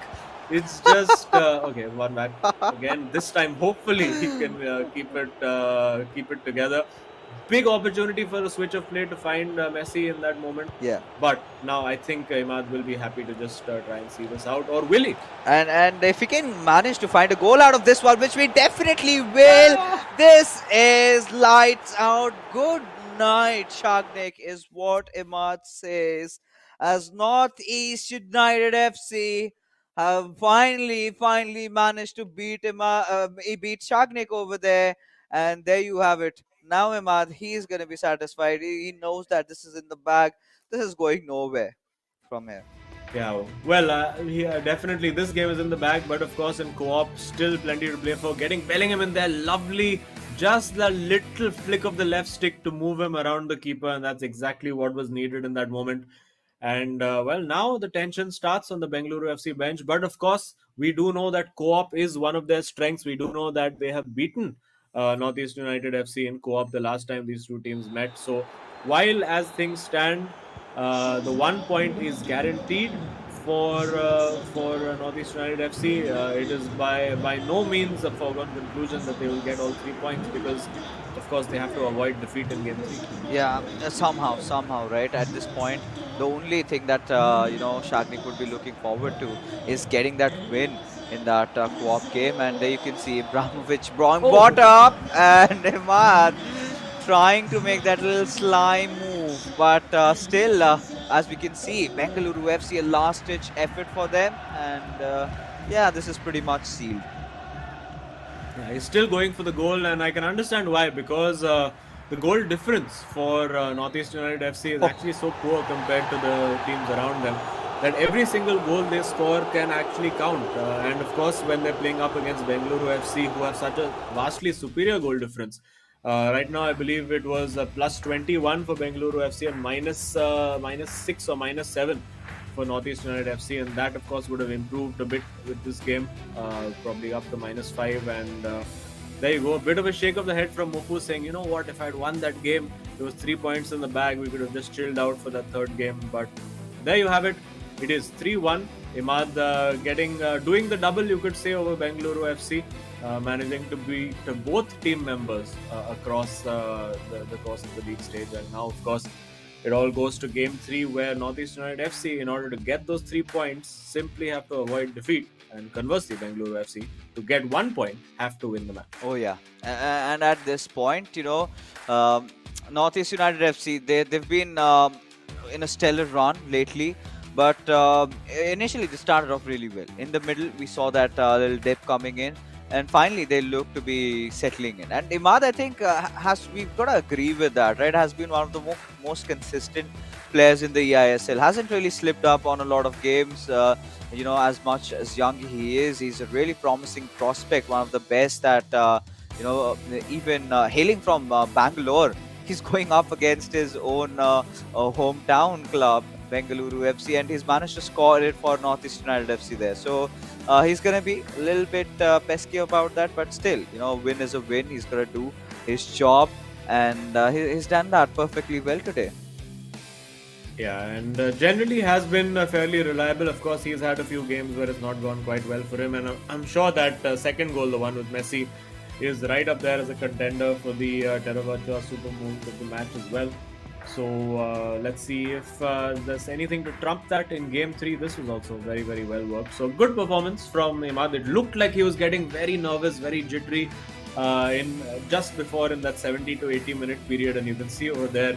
Speaker 1: It's just okay, one back again. This time, hopefully, he can keep it together. Big opportunity for a switch of play to find Messi in that moment.
Speaker 2: Yeah.
Speaker 1: But now I think Imad will be happy to just try and see this out, or will he?
Speaker 2: And if he can manage to find a goal out of this one, which we definitely will, this is lights out. Good night, Shagnik, is what Imad says. As Northeast United FC have finally managed to beat Shagnik over there, and there you have it. Now Imad, he's going to be satisfied. He knows that this is in the bag. This is going nowhere from here.
Speaker 1: Yeah, well, definitely this game is in the bag, but of course in co-op, still plenty to play for. Getting Bellingham in there, lovely. Just the little flick of the left stick to move him around the keeper, and that's exactly what was needed in that moment. And well, now the tension starts on the Bengaluru FC bench, but of course we do know that co-op is one of their strengths. We do know that they have beaten Northeast United FC in co-op the last time these two teams met. So while as things stand, the 1 point is guaranteed for Northeast United FC. It is by no means a foregone conclusion that they will get all 3 points, because of course they have to avoid defeat in game 3.
Speaker 2: Yeah, somehow, right? At this point, the only thing that Shagnik would be looking forward to is getting that win in that co-op game. And there you can see Ibrahimovic brought up, and Imad trying to make that little sly move, but still, as we can see, Bengaluru FC a last-ditch effort for them, and yeah, this is pretty much sealed.
Speaker 1: Yeah, he's still going for the goal, and I can understand why, because the goal difference for Northeast United FC is actually so poor compared to the teams around them, that every single goal they score can actually count. And of course, when they're playing up against Bengaluru FC, who have such a vastly superior goal difference. Right now, I believe it was plus 21 for Bengaluru FC and minus 6 or minus 7 for Northeast United FC, and that of course would have improved a bit with this game, probably up to minus 5. And there you go, a bit of a shake of the head from Mufu, saying, you know what, if I'd won that game, there was 3 points in the bag, we could have just chilled out for that third game. But there you have it. It is 3-1. Imad doing the double, you could say, over Bengaluru FC. Managing to beat both team members across the course of the league stage. And now, of course, it all goes to game 3, where Northeast United FC, in order to get those 3 points, simply have to avoid defeat. And conversely, Bengaluru FC, to get 1 point, have to win the match.
Speaker 2: Oh, yeah. And at this point, Northeast United FC, they've been in a stellar run lately. But initially, they started off really well. In the middle, we saw that little dip coming in. And finally, they look to be settling in. And Imad, I think, we've got to agree with that, right? Has been one of the most consistent players in the eISL. Hasn't really slipped up on a lot of games. As much as young he is, he's a really promising prospect. One of the best that, even hailing from Bangalore, he's going up against his own hometown club, Bengaluru FC, and he's managed to score it for Northeast United FC there. So he's going to be a little bit pesky about that, but still, win is a win. He's going to do his job, and he's done that perfectly well today.
Speaker 1: Yeah, and generally has been fairly reliable. Of course, he's had a few games where it's not gone quite well for him, and I'm sure that second goal, the one with Messi, is right up there as a contender for the Teravacha Super Move of the match as well. So let's see if there's anything to trump that in game 3. This was also very, very well worked. So good performance from Imad. It looked like he was getting very nervous, very jittery just before in that 70 to 80 minute period. And you can see over there,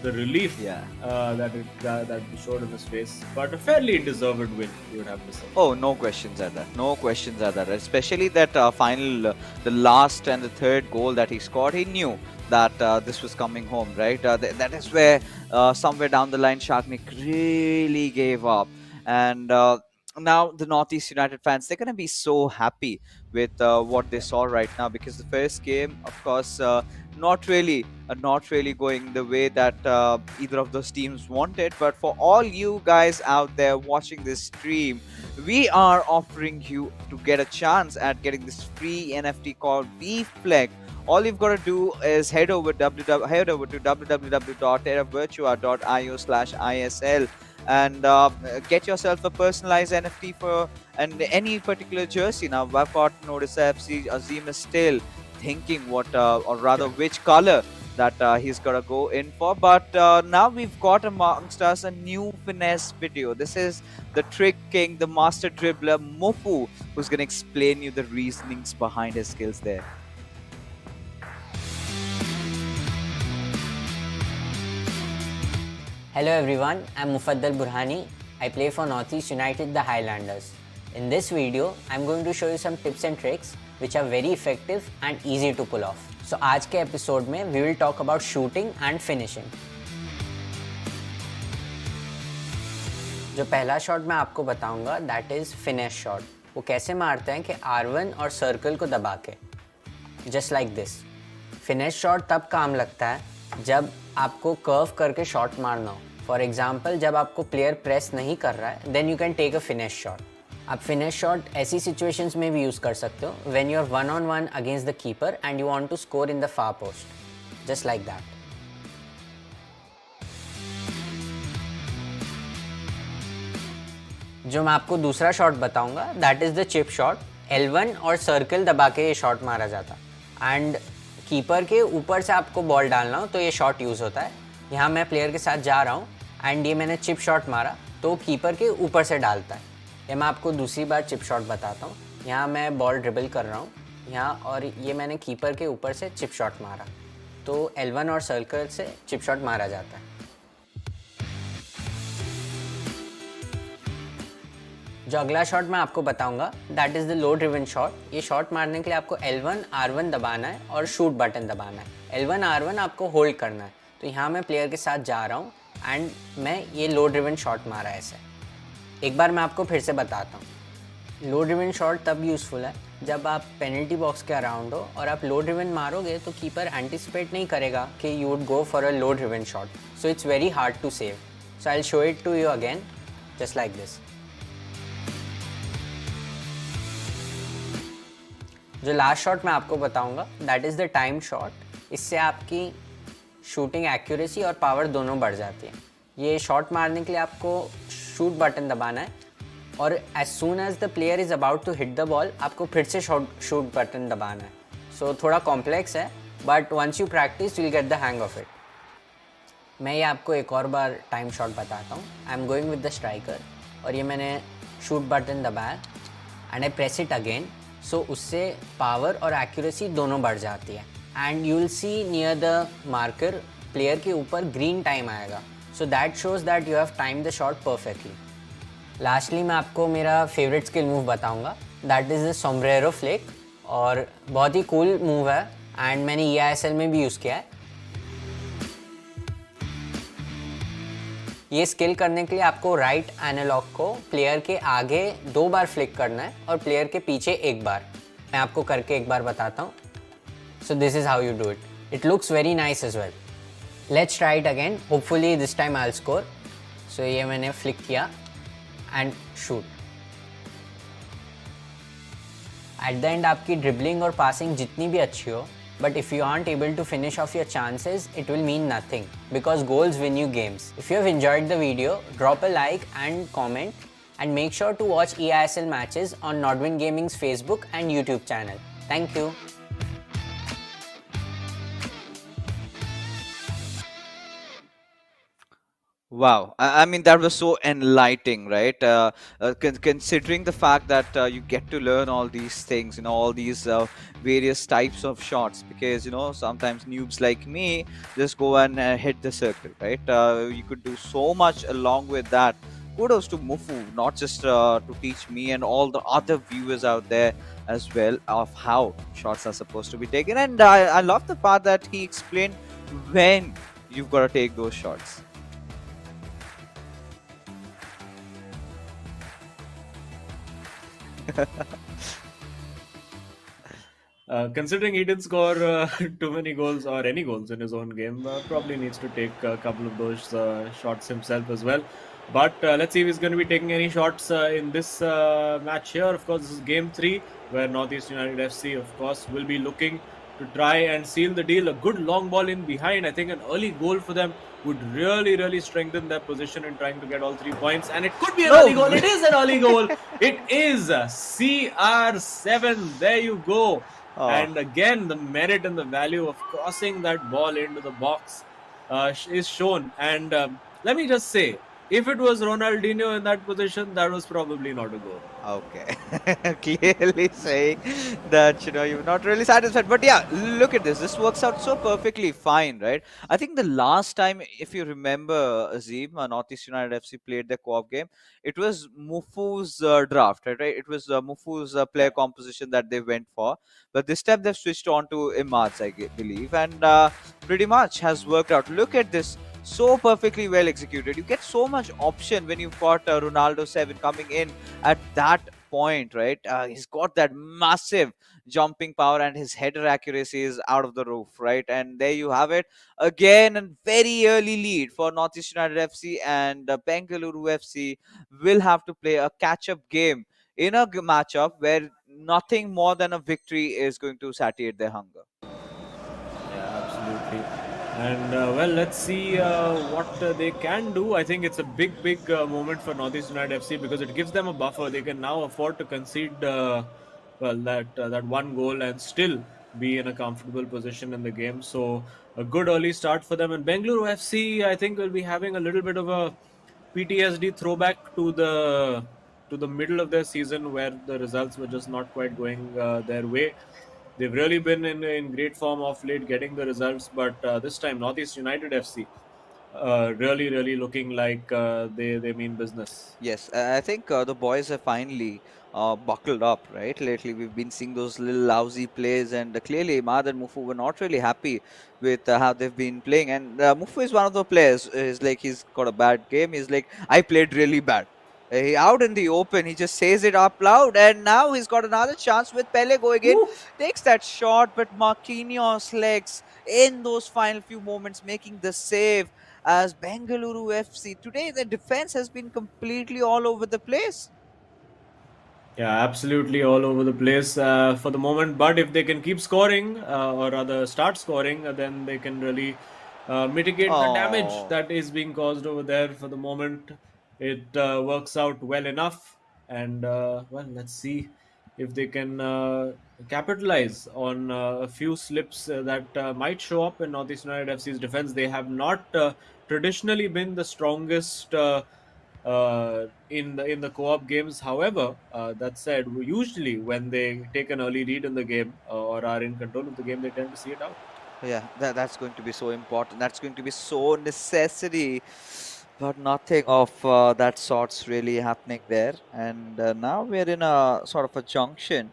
Speaker 1: the relief
Speaker 2: Yeah.
Speaker 1: that showed in his face. But a fairly deserved win, you would have to say.
Speaker 2: Oh, no questions at that. No questions at that. Especially that final, the last and the third goal that he scored, he knew that this was coming home, right? That is where somewhere down the line, Sharknik really gave up. And now the Northeast United fans, they're going to be so happy with what they saw right now, because the first game, of course, not really going the way that either of those teams wanted. But for all you guys out there watching this stream, we are offering you to get a chance at getting this free NFT called BFleck. All you've got to do is head over to www.terravirtua.io/ISL and get yourself a personalized NFT for any particular jersey. Now, I've got noticed FC Azim is still thinking what, or rather, which color that he's got to go in for. But now we've got amongst us a new finesse video. This is the trick king, the master dribbler, Mofu, who's going to explain you the reasonings behind his skills there.
Speaker 3: Hello everyone, I'm Mufaddal Burhani. I play for Northeast United, the Highlanders. In this video, I'm going to show you some tips and tricks which are very effective and easy to pull off. So आज के episode में we will talk about shooting and finishing. जो पहला shot मैं आपको बताऊंगा that is finesse shot. वो कैसे मारते हैं कि R1 और सर्कल को दबा के, just like this. Finish shot तब काम लगता है जब आपको कर्व करके शॉट मारना हो. फॉर एग्जाम्पल, जब आपको प्लेयर प्रेस नहीं कर रहा है, then you can take a finish shot. आप फिनिश शॉट ऐसी सिचुएशंस में भी यूज़ कर सकते हो when you are 1-on-1 against the keeper and you want to score in the far post, just like that. जो मैं आपको दूसरा शॉट बताऊंगा that is the chip shot. L1 और सर्कल दबा के ये शॉट मारा जाता एंड कीपर के ऊपर से आपको बॉल डालना हो तो ये शॉट यूज़ होता है. यहाँ मैं प्लेयर के साथ जा रहा हूँ एंड ये मैंने चिप शॉट मारा तो कीपर के ऊपर से डालता है. ये मैं आपको दूसरी बार चिप शॉट बताता हूँ. यहाँ मैं बॉल ड्रिबल कर रहा हूँ यहाँ और ये मैंने कीपर के ऊपर से चिप शॉट मारा तो L1 और सर्कल से चिप शॉट मारा जाता है. जो अगला शॉट मैं आपको बताऊंगा that is the low driven shot. ये शॉट मारने के लिए आपको L1 R1 दबाना है और शूट बटन दबाना है. L1 R1 आपको होल्ड करना है. तो यहाँ मैं प्लेयर के साथ जा रहा हूँ एंड मैं ये लो ड्रिवन शॉट मारा है ऐसे. एक बार मैं आपको फिर से बताता हूँ. लो ड्रिवन शॉट तब यूज़फुल है जब आप पेनल्टी बॉक्स के अराउंड हो और आप लो ड्रिवन मारोगे तो कीपर एंटिसिपेट नहीं करेगा कि you would go for a low driven shot. So it's very hard to save. So I will show it to you again just like this. जो लास्ट शॉट मैं आपको बताऊंगा that is the time shot. इससे आपकी shooting accuracy और power दोनों बढ़ जाती है. ये शॉट मारने के लिए आपको शूट बटन दबाना है और as soon as the player is about to hit the ball आपको फिर से शूट बटन दबाना है. सो थोड़ा कॉम्प्लेक्स है but once you practice you will get the hang of it. मैं ये आपको एक और बार टाइम शॉट बताता हूँ. I am going with the striker और ये मैंने शूट बटन दबाया and I press it again. So उससे पावर और एक्यूरेसी दोनों बढ़ जाती है and you will see near the marker player के ऊपर ग्रीन टाइम आएगा. So that shows that you have time the shot perfectly. Lastly मैं आपको मेरा फेवरेट स्किल मूव बताऊंगा that is the sombrero flick. और बहुत ही कूल मूव है एंड मैंने eISL में भी यूज़ किया है. ये स्किल करने के लिए आपको राइट एनालॉग को प्लेयर के आगे 2 बार फ्लिक करना है और प्लेयर के पीछे 1 बार. मैं आपको करके एक बार बताता हूँ. So this is how you do it. It looks very nice as well. Let's try it again. Hopefully this time I will score. So ये मैंने फ्लिक किया and shoot. At the end आपकी ड्रिबलिंग और passing जितनी भी अच्छी हो, but if you aren't able to finish off your chances, it will mean nothing because goals win you games. If you have enjoyed the video, drop a like and comment and make sure to watch eISL matches on Nodwin Gaming's Facebook and YouTube channel. Thank you.
Speaker 2: Wow, I mean that was so enlightening, right? Considering the fact that you get to learn all these things, all these various types of shots, because sometimes noobs like me just go and hit the circle, right? You could do so much along with that. Kudos to Mufu, not just to teach me and all the other viewers out there as well of how shots are supposed to be taken, and I love the part that he explained when you've got to take those shots.
Speaker 1: Considering he didn't score too many goals or any goals in his own game, probably needs to take a couple of those shots himself as well. But let's see if he's going to be taking any shots in this match here. Of course, this is game 3, where Northeast United FC, of course, will be looking to try and seal the deal. A good long ball in behind. I think an early goal for them would really, really strengthen their position in trying to get all 3 points. And it could be an early goal. It is an early goal. It is CR7. There you go.
Speaker 2: Oh.
Speaker 1: And again, the merit and the value of crossing that ball into the box is shown. And let me just say, if it was Ronaldinho in that position, that was probably not a goal.
Speaker 2: Okay. Clearly saying that, you're not really satisfied. But yeah, look at this. This works out so perfectly fine, right? I think the last time, if you remember, Azim, Northeast United FC played the co-op game, it was Mufu's draft, right? It was Mufu's player composition that they went for. But this time they've switched on to Imad's, I believe. And pretty much has worked out. Look at this. So perfectly well executed. You get so much option when you've got Ronaldo 7 coming in at that point, right? He's got that massive jumping power and his header accuracy is out of the roof, right? And there you have it. Again, a very early lead for Northeast United FC, and Bengaluru FC will have to play a catch-up game in a matchup where nothing more than a victory is going to satiate their hunger.
Speaker 1: Yeah, absolutely. And well, let's see what they can do. I think it's a big moment for Northeast United FC because it gives them a buffer. They can now afford to concede that one goal and still be in a comfortable position in the game. So a good early start for them. And Bengaluru FC, I think, will be having a little bit of a PTSD throwback to the middle of their season where the results were just not quite going their way. They've really been in great form of late, getting the results. But this time, Northeast United FC really looking like they mean business.
Speaker 2: Yes, I think the boys have finally buckled up, right? Lately, we've been seeing those little lousy plays, and clearly, Imad and Mufu were not really happy with how they've been playing. And Mufu is one of the players. He's got a bad game. He's like, I played really bad. He out in the open, he just says it up loud, and now he's got another chance with Pele going in. Takes that shot, but Marquinhos legs in those final few moments, making the save as Bengaluru FC. Today, the defense has been completely all over the place.
Speaker 1: Yeah, absolutely all over the place for the moment. But if they can keep scoring, or rather start scoring, then they can really mitigate the damage that is being caused over there. For the moment, it works out well enough. And well, let's see if they can capitalize on a few slips that might show up in Northeast United FC's defense. They have not traditionally been the strongest. In the co-op games. However, that said, usually when they take an early lead in the game or are in control of the game, they tend to see it out.
Speaker 2: Yeah, that's going to be so important. That's going to be so necessary. But nothing of that sort's really happening there. And now we're in a sort of a junction.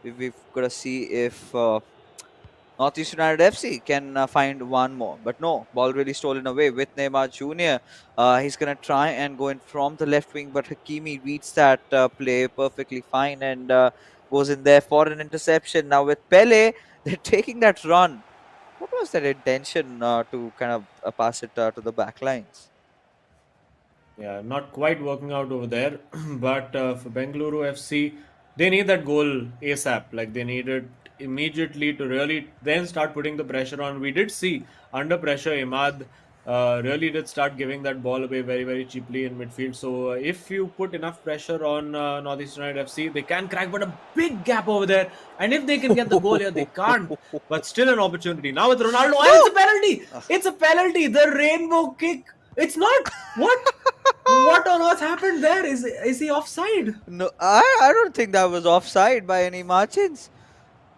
Speaker 2: We've got to see if Northeast United FC can find one more. But no, ball really stolen away with Neymar Jr. He's going to try and go in from the left wing, but Hakimi reads that play perfectly fine and goes in there for an interception. Now with Pele, they're taking that run. What was their intention to kind of pass it to the back lines?
Speaker 1: Yeah, not quite working out over there. But for Bengaluru FC, they need that goal ASAP. Like they need it immediately to really then start putting the pressure on. We did see under pressure, Imad really did start giving that ball away very cheaply in midfield. So if you put enough pressure on Northeast United FC, they can crack. But a big gap over there. And if they can get the goal here, they can't. But still an opportunity. Now with Ronaldo, and it's a penalty. It's a penalty. The rainbow kick It's not. What? What on earth happened there? Is he offside?
Speaker 2: No, I don't think that was offside by any margins.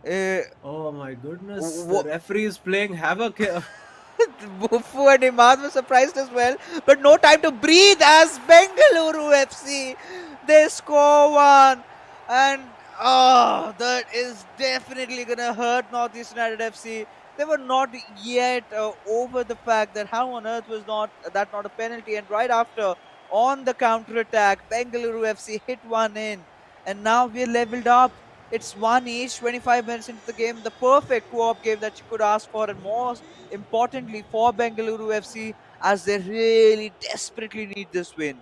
Speaker 2: Uh,
Speaker 1: Oh my goodness! The
Speaker 2: w-
Speaker 1: referee is playing havoc here.
Speaker 2: Bufu and Imad were surprised as well, but no time to breathe as Bengaluru FC they score one, and that is definitely gonna hurt Northeast United FC. They were not yet over the fact that how on earth was not a penalty, and right after on the counter attack, Bengaluru FC hit one in, and now we're leveled up. It's one each, 25 minutes into the game, the perfect co-op game that you could ask for, and more importantly for Bengaluru FC as they really desperately need this win.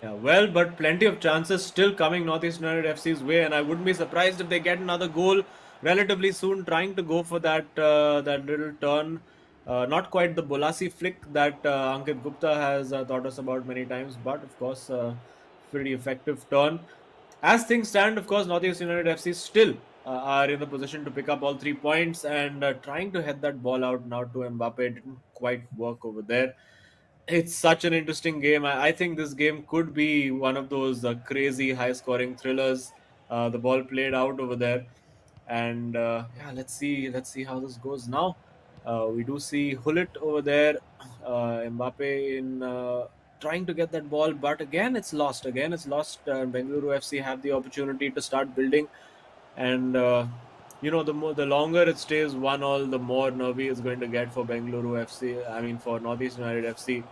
Speaker 1: Yeah, well, but plenty of chances still coming Northeast United FC's way, and I wouldn't be surprised if they get another goal relatively soon. Trying to go for that little turn, not quite the Bolasi flick that Ankit Gupta has taught us about many times, but of course, pretty effective turn. As things stand, of course, Northeast United FC still are in the position to pick up all 3 points, and trying to head that ball out now to Mbappe didn't quite work over there. It's such an interesting game. I think this game could be one of those crazy high scoring thrillers. The ball played out over there, and yeah, let's see how this goes now. We do see Hullet over there, Mbappe in trying to get that ball, but again it's lost. Again it's lost. Bengaluru FC have the opportunity to start building, and the longer it stays 1-1, the more nervy it's going to get for Bengaluru FC. I mean, for Northeast United FC.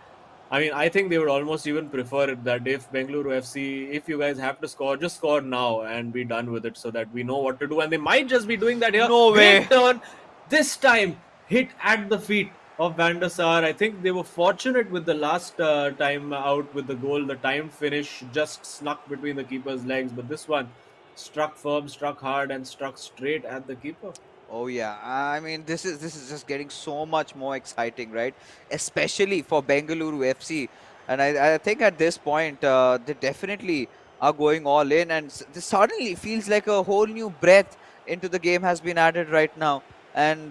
Speaker 1: I mean, I think they would almost even prefer it that if Bengaluru FC, if you guys have to score, just score now and be done with it, so that we know what to do. And they might just be doing that here.
Speaker 2: No way.
Speaker 1: Great turn this time, hit at the feet of Van der Sar. I think they were fortunate with the last time out with the goal. The time finish just snuck between the keeper's legs, but this one struck firm, struck hard, and struck straight at the keeper.
Speaker 2: Oh yeah, I mean this is just getting so much more exciting, right? Especially for Bengaluru FC, and I think at this point they definitely are going all in, and this suddenly feels like a whole new breath into the game has been added right now. And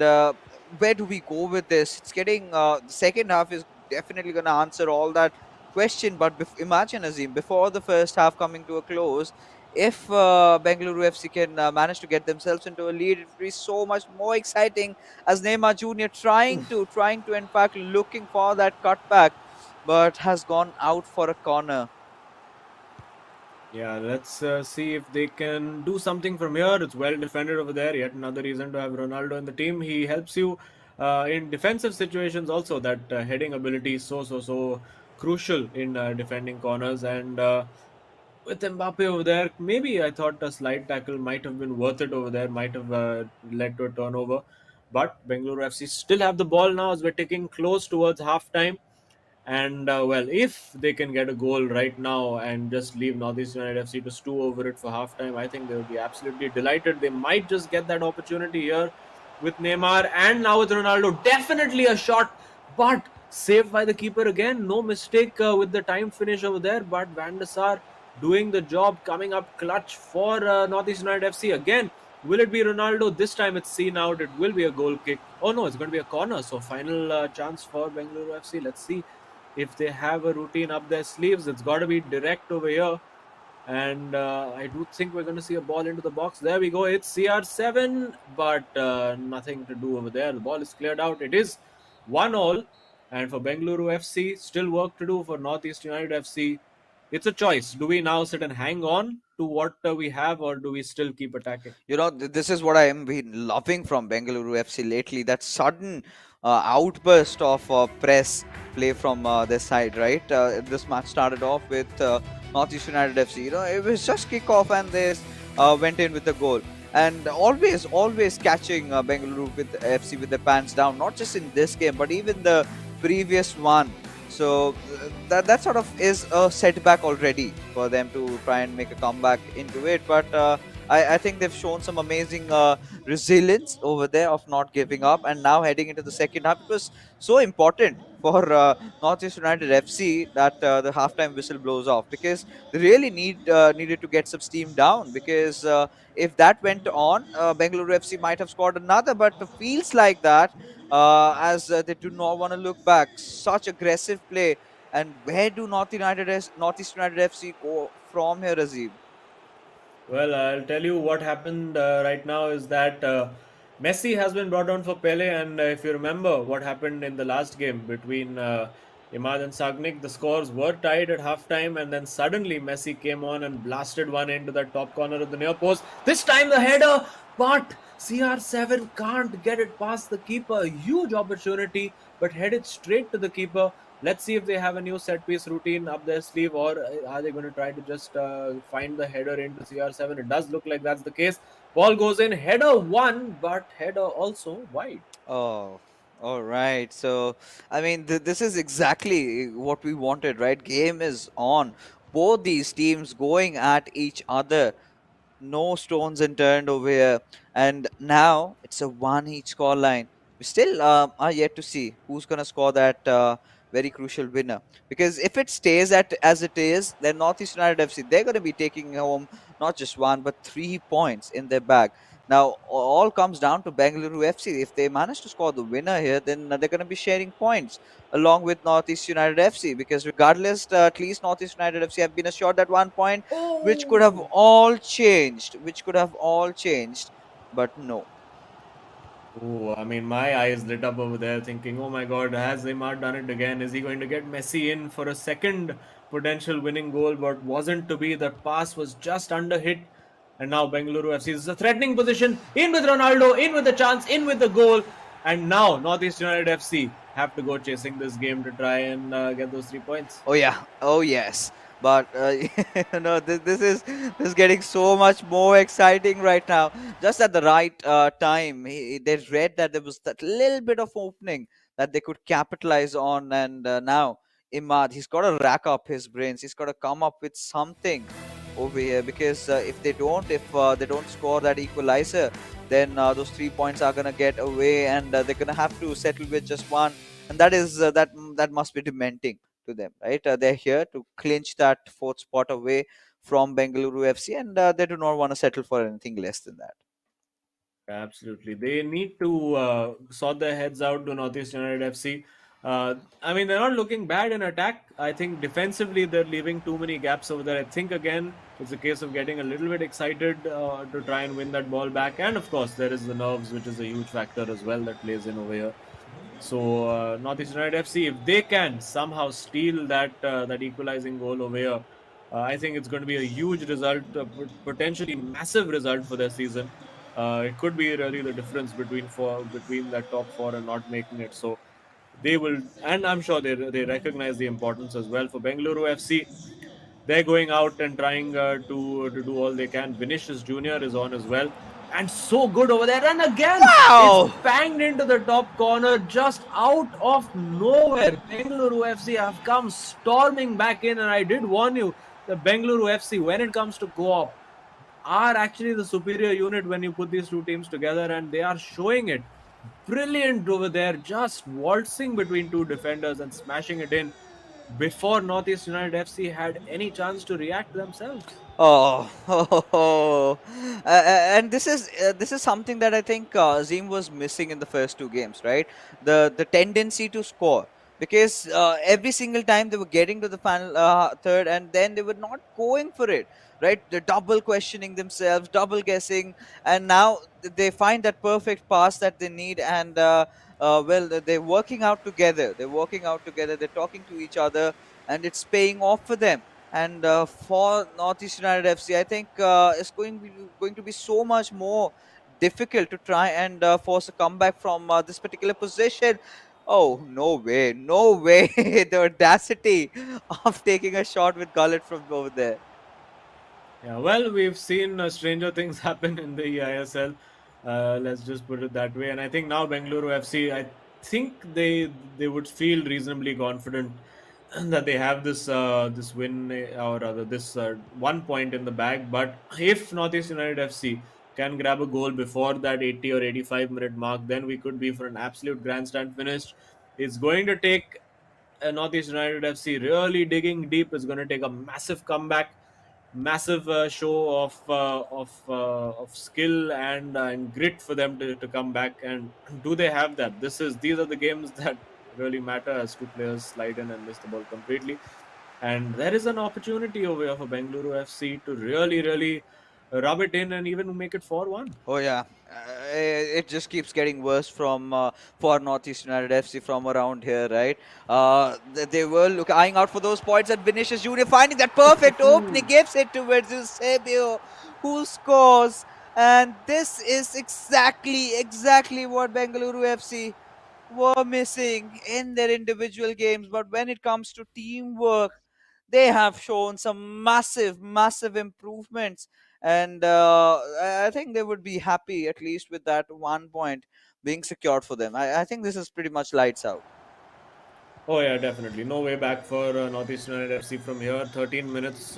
Speaker 2: where do we go with this? It's getting the second half is definitely going to answer all that question. But imagine, Azim, before the first half coming to a close, if Bengaluru FC can manage to get themselves into a lead, it would be so much more exciting. As Neymar Jr. trying to in fact looking for that cutback, but has gone out for a corner.
Speaker 1: Yeah, let's see if they can do something from here. It's well defended over there. Yet another reason to have Ronaldo in the team. He helps you in defensive situations also. That heading ability is so crucial in defending corners. And with Mbappe over there, maybe I thought a slide tackle might have been worth it over there, might have led to a turnover. But Bengaluru FC still have the ball now as we're taking close towards half time. And well, if they can get a goal right now and just leave Northeast United FC to stew over it for halftime, I think they would be absolutely delighted. They might just get that opportunity here with Neymar and now with Ronaldo. Definitely a shot, but saved by the keeper again. No mistake with the time finish over there. But Van der Sar doing the job, coming up clutch for Northeast United FC again. Will it be Ronaldo? This time it's seen out. It will be a goal kick. Oh no, it's going to be a corner. So final chance for Bengaluru FC. Let's see if they have a routine up their sleeves. It's got to be direct over here. And I do think we're going to see a ball into the box. There we go. It's CR7, but nothing to do over there. The ball is cleared out. It is 1-1. And for Bengaluru FC, still work to do for Northeast United FC. It's a choice. Do we now sit and hang on to what we have, or do we still keep attacking?
Speaker 2: You know, this is what I am been loving from Bengaluru FC lately. That sudden outburst of press play from their side, right? This match started off with Northeast United FC. You know, it was just kickoff and they went in with the goal. And always catching Bengaluru with FC with their pants down. Not just in this game, but even the previous one. So that sort of is a setback already for them to try and make a comeback into it. But I think they've shown some amazing resilience over there of not giving up. And now heading into the second half, it was so important for Northeast United FC that the halftime whistle blows off, because they really needed to get some steam down, because if that went on, Bengaluru FC might have scored another, but it feels like that as they do not want to look back. Such aggressive play. And where do Northeast United FC go from here, Azim?
Speaker 1: Well, I'll tell you what happened right now is that Messi has been brought on for Pele, and if you remember what happened in the last game between Imad and Sagnik, the scores were tied at halftime, and then suddenly Messi came on and blasted one into the top corner of the near post. This time the header, but CR7 can't get it past the keeper. Huge opportunity, but headed straight to the keeper. Let's see if they have a new set piece routine up their sleeve, or are they going to try to just find the header into CR7? It does look like that's the case. Ball goes in, header one, but header also wide.
Speaker 2: Oh, all right. So, I mean, this is exactly what we wanted, right? Game is on. Both these teams going at each other. No stones unturned over here. And now it's a one each score line. We still are yet to see who's going to score that very crucial winner. Because if it stays at as it is, then Northeast United FC, they're going to be taking home not just one, but 3 points in their bag. Now, all comes down to Bengaluru FC. If they manage to score the winner here, then they're going to be sharing points along with Northeast United FC. Because regardless, at least Northeast United FC have been assured that 1 point, which could have
Speaker 1: Oh!
Speaker 2: all changed, but no.
Speaker 1: Oh, I mean, my eyes lit up over there thinking, oh my God, has Neymar done it again? Is he going to get Messi in for a second potential winning goal? But wasn't to be. The pass was just under hit. And now Bengaluru FC is a threatening position. In with Ronaldo, in with the chance, in with the goal. And now Northeast United FC have to go chasing this game to try and get those 3 points.
Speaker 2: Oh yeah, oh yes. But this is getting so much more exciting right now. Just at the right time, they read that there was that little bit of opening that they could capitalize on, and now Imad, he's got to rack up his brains. He's got to come up with something over here, because if they don't score that equalizer, then those 3 points are gonna get away, and they're gonna have to settle with just one, and that must be dementing to them, right? They're here to clinch that fourth spot away from Bengaluru FC, and they do not want to settle for anything less than that.
Speaker 1: Absolutely. They need to sort their heads out to Northeast United FC. I mean, they're not looking bad in attack. I think defensively, they're leaving too many gaps over there. I think, again, it's a case of getting a little bit excited to try and win that ball back. And, of course, there is the nerves, which is a huge factor as well that plays in over here. So, Northeast United FC, if they can somehow steal that equalizing goal over here, I think it's going to be a huge result, potentially massive result for their season. It could be really the difference between that top four and not making it. So they will, and I'm sure they recognize the importance as well for Bengaluru FC. They're going out and trying to do all they can. Vinicius Junior is on as well, and so good over there. And again, it's
Speaker 2: Wow!
Speaker 1: banged into the top corner, just out of nowhere. Bengaluru FC have come storming back in, and I did warn you, the Bengaluru FC, when it comes to co-op, are actually the superior unit when you put these two teams together, and they are showing it. Brilliant over there, just waltzing between two defenders and smashing it in before Northeast United FC had any chance to react themselves.
Speaker 2: Oh, and this is something that I think Zim was missing in the first two games, right? The tendency to score, because every single time they were getting to the final third, and then they were not going for it, right? They're double questioning themselves, double guessing, and now they find that perfect pass that they need, and well, they're working out together. They're working out together. They're talking to each other, and it's paying off for them. And for Northeast United FC, I think it's going to be so much more difficult to try and force a comeback from this particular position. Oh, no way, no way. The audacity of taking a shot with Gullet from over there.
Speaker 1: Yeah, well, we've seen stranger things happen in the eISL. Let's just put it that way. And I think now Bengaluru FC, I think they would feel reasonably confident that they have this win, or rather this 1 point in the bag. But if Northeast United FC can grab a goal before that 80 or 85-minute mark, then we could be for an absolute grandstand finish. It's going to take Northeast United FC really digging deep. It's going to take a massive comeback. massive show of skill and grit for them to come back. And do they have that? These are the games that really matter as two players slide in and miss the ball completely. And there is an opportunity over here for Bengaluru FC to really rub it in and even make it 4-1.
Speaker 2: Oh yeah, it just keeps getting worse from for Northeast United FC from around here, right? They were eyeing out for those points, and Vinicius Junior finding that perfect opening, gives it towards Eusebio, who scores. And this is exactly what Bengaluru FC were missing in their individual games. But when it comes to teamwork, they have shown some massive improvements. And I think they would be happy at least with that 1 point being secured for them. I think this is pretty much lights out.
Speaker 1: Oh yeah, definitely. No way back for Northeast United FC from here. 13 minutes,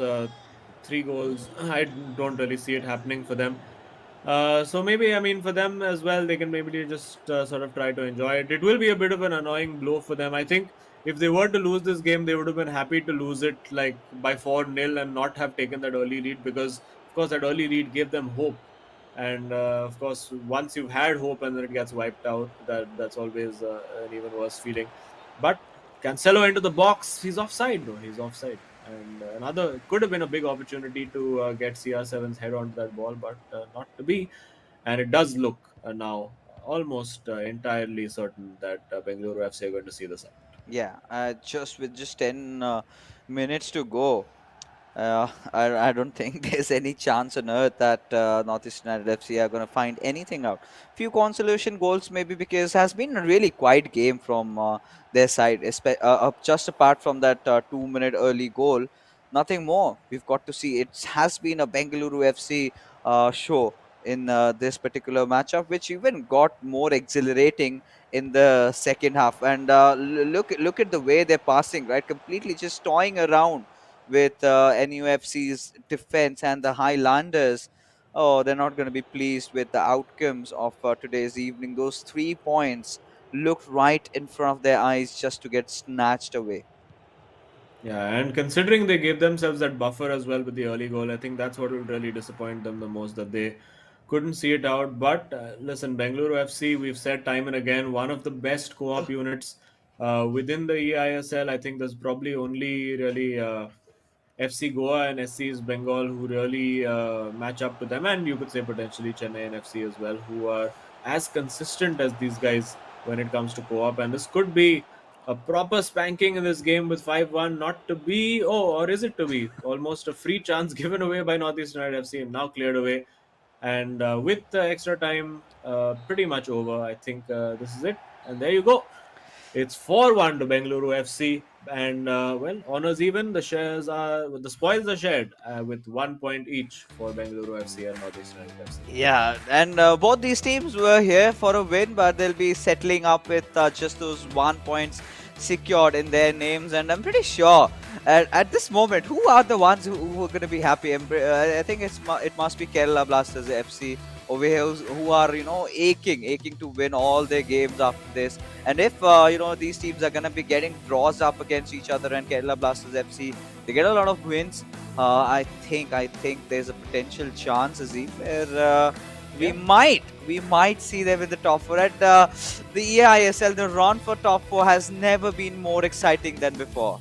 Speaker 1: 3 goals. I don't really see it happening for them. So maybe, I mean, for them as well, they can maybe just sort of try to enjoy it. It will be a bit of an annoying blow for them. I think if they were to lose this game, they would have been happy to lose it like by 4-0 and not have taken that early lead, because, of course, that early lead gave them hope. And of course, once you've had hope and then it gets wiped out, that's always an even worse feeling. But Cancelo into the box. He's offside, though. He's offside. And another could have been a big opportunity to get CR7's head onto that ball, but not to be. And it does look now almost entirely certain that Bengaluru FC are going to see this out.
Speaker 2: Yeah, just with just 10 minutes to go. I don't think there's any chance on earth that Northeast United FC are going to find anything out. Few consolation goals maybe, because has been a really quiet game from their side, just apart from that 2 minute early goal. Nothing more. We've got to see. It has been a Bengaluru FC show in this particular matchup, which even got more exhilarating in the second half. And look at the way they're passing, right? Completely just toying around with NUFC's defense and the Highlanders. Oh, they're not going to be pleased with the outcomes of today's evening. Those 3 points looked right in front of their eyes just to get snatched away.
Speaker 1: Yeah, and considering they gave themselves that buffer as well with the early goal, I think that's what will really disappoint them the most, that they couldn't see it out. But listen, Bengaluru FC, we've said time and again, one of the best co-op units within the eISL. I think there's probably only really FC Goa and SC East Bengal who really match up to them, and you could say potentially Chennai and FC as well, who are as consistent as these guys when it comes to co-op. And this could be a proper spanking in this game with 5-1, not to be, oh, or is it to be? Almost a free chance given away by Northeast United FC and now cleared away. And with the extra time pretty much over, I think this is it. And there you go. It's 4-1 to Bengaluru FC. And well, honors even. The spoils are shared with 1 point each for Bengaluru FC and Northeast United FC.
Speaker 2: Yeah, and both these teams were here for a win, but they'll be settling up with just those 1 points secured in their names. And I'm pretty sure at this moment, who are the ones who are going to be happy? I think it must be Kerala Blasters FC over here who are aching to win all their games after this. And if these teams are going to be getting draws up against each other, and Kerala Blasters FC they get a lot of wins, I think there's a potential chance, Azim, where we might see them in the top four. And the eISL, the run for top four has never been more exciting than before.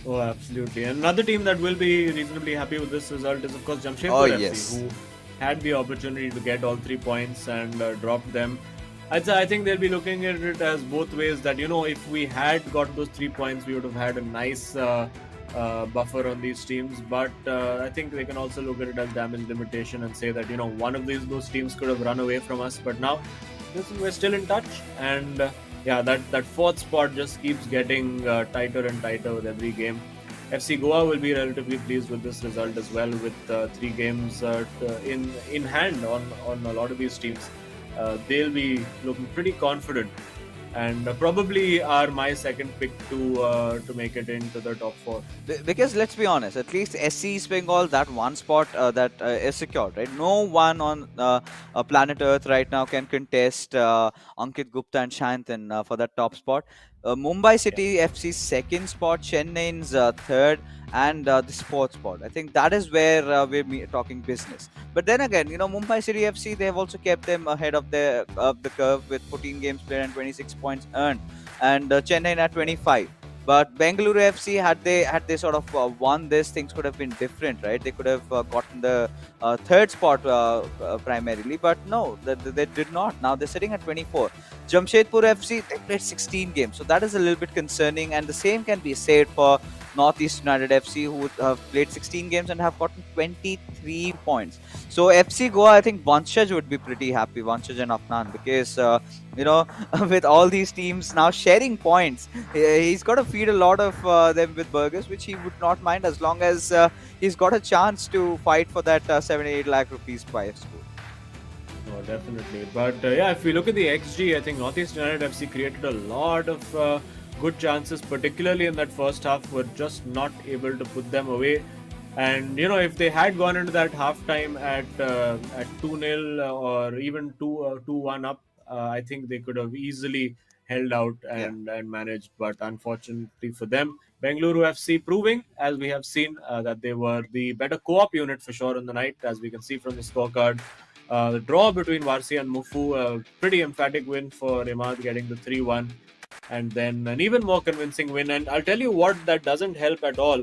Speaker 1: Oh, absolutely. And another team that will be reasonably happy with this result is, of course, Jamshedpur FC,
Speaker 2: Yes.
Speaker 1: who had the opportunity to get all 3 points and drop them. I think they'll be looking at it as both ways, that, if we had got those 3 points, we would have had a nice buffer on these teams. But I think they can also look at it as damage limitation and say that, one of those teams could have run away from us. But now, we're still in touch. And yeah, that fourth spot just keeps getting tighter and tighter with every game. FC Goa will be relatively pleased with this result as well, with 3 games in hand on a lot of these teams. They'll be looking pretty confident, and probably are my second pick to make it into the top 4.
Speaker 2: Because let's be honest, at least SC East Bengal, that one spot that is secured, right? No one on planet Earth right now can contest Ankit Gupta and Shantan for that top spot. Mumbai City FC's second spot, Chennai's third, and this fourth spot. I think that is where we're talking business. But then again, Mumbai City FC, they have also kept them ahead of the curve with 14 games played and 26 points earned, and Chennai at 25. But Bengaluru FC, had they sort of won this, things could have been different, right? They could have gotten the third spot primarily, but no, they did not. Now they're sitting at 24. Jamshedpur FC, they played 16 games, so that is a little bit concerning. And the same can be said for NorthEast United FC, who have played 16 games and have gotten 23 points. So FC Goa, I think Vanshaj would be pretty happy, Vanshaj and Afnan, because with all these teams now sharing points, he's got to feed a lot of them with burgers, which he would not mind as long as he's got a chance to fight for that 7-8 lakh rupees prize pool.
Speaker 1: Oh, definitely. But yeah, if we look at the XG, I think Northeast United FC created a lot of good chances, particularly in that first half. Were just not able to put them away. And if they had gone into that halftime at 2-0 or even 2-1 up, I think they could have easily held out and managed. But unfortunately for them, Bengaluru FC proving, as we have seen, that they were the better co-op unit for sure in the night, as we can see from the scorecard. The draw between Varsi and Mufu, a pretty emphatic win for Imad, getting the 3-1, and then an even more convincing win. And I'll tell you what, that doesn't help at all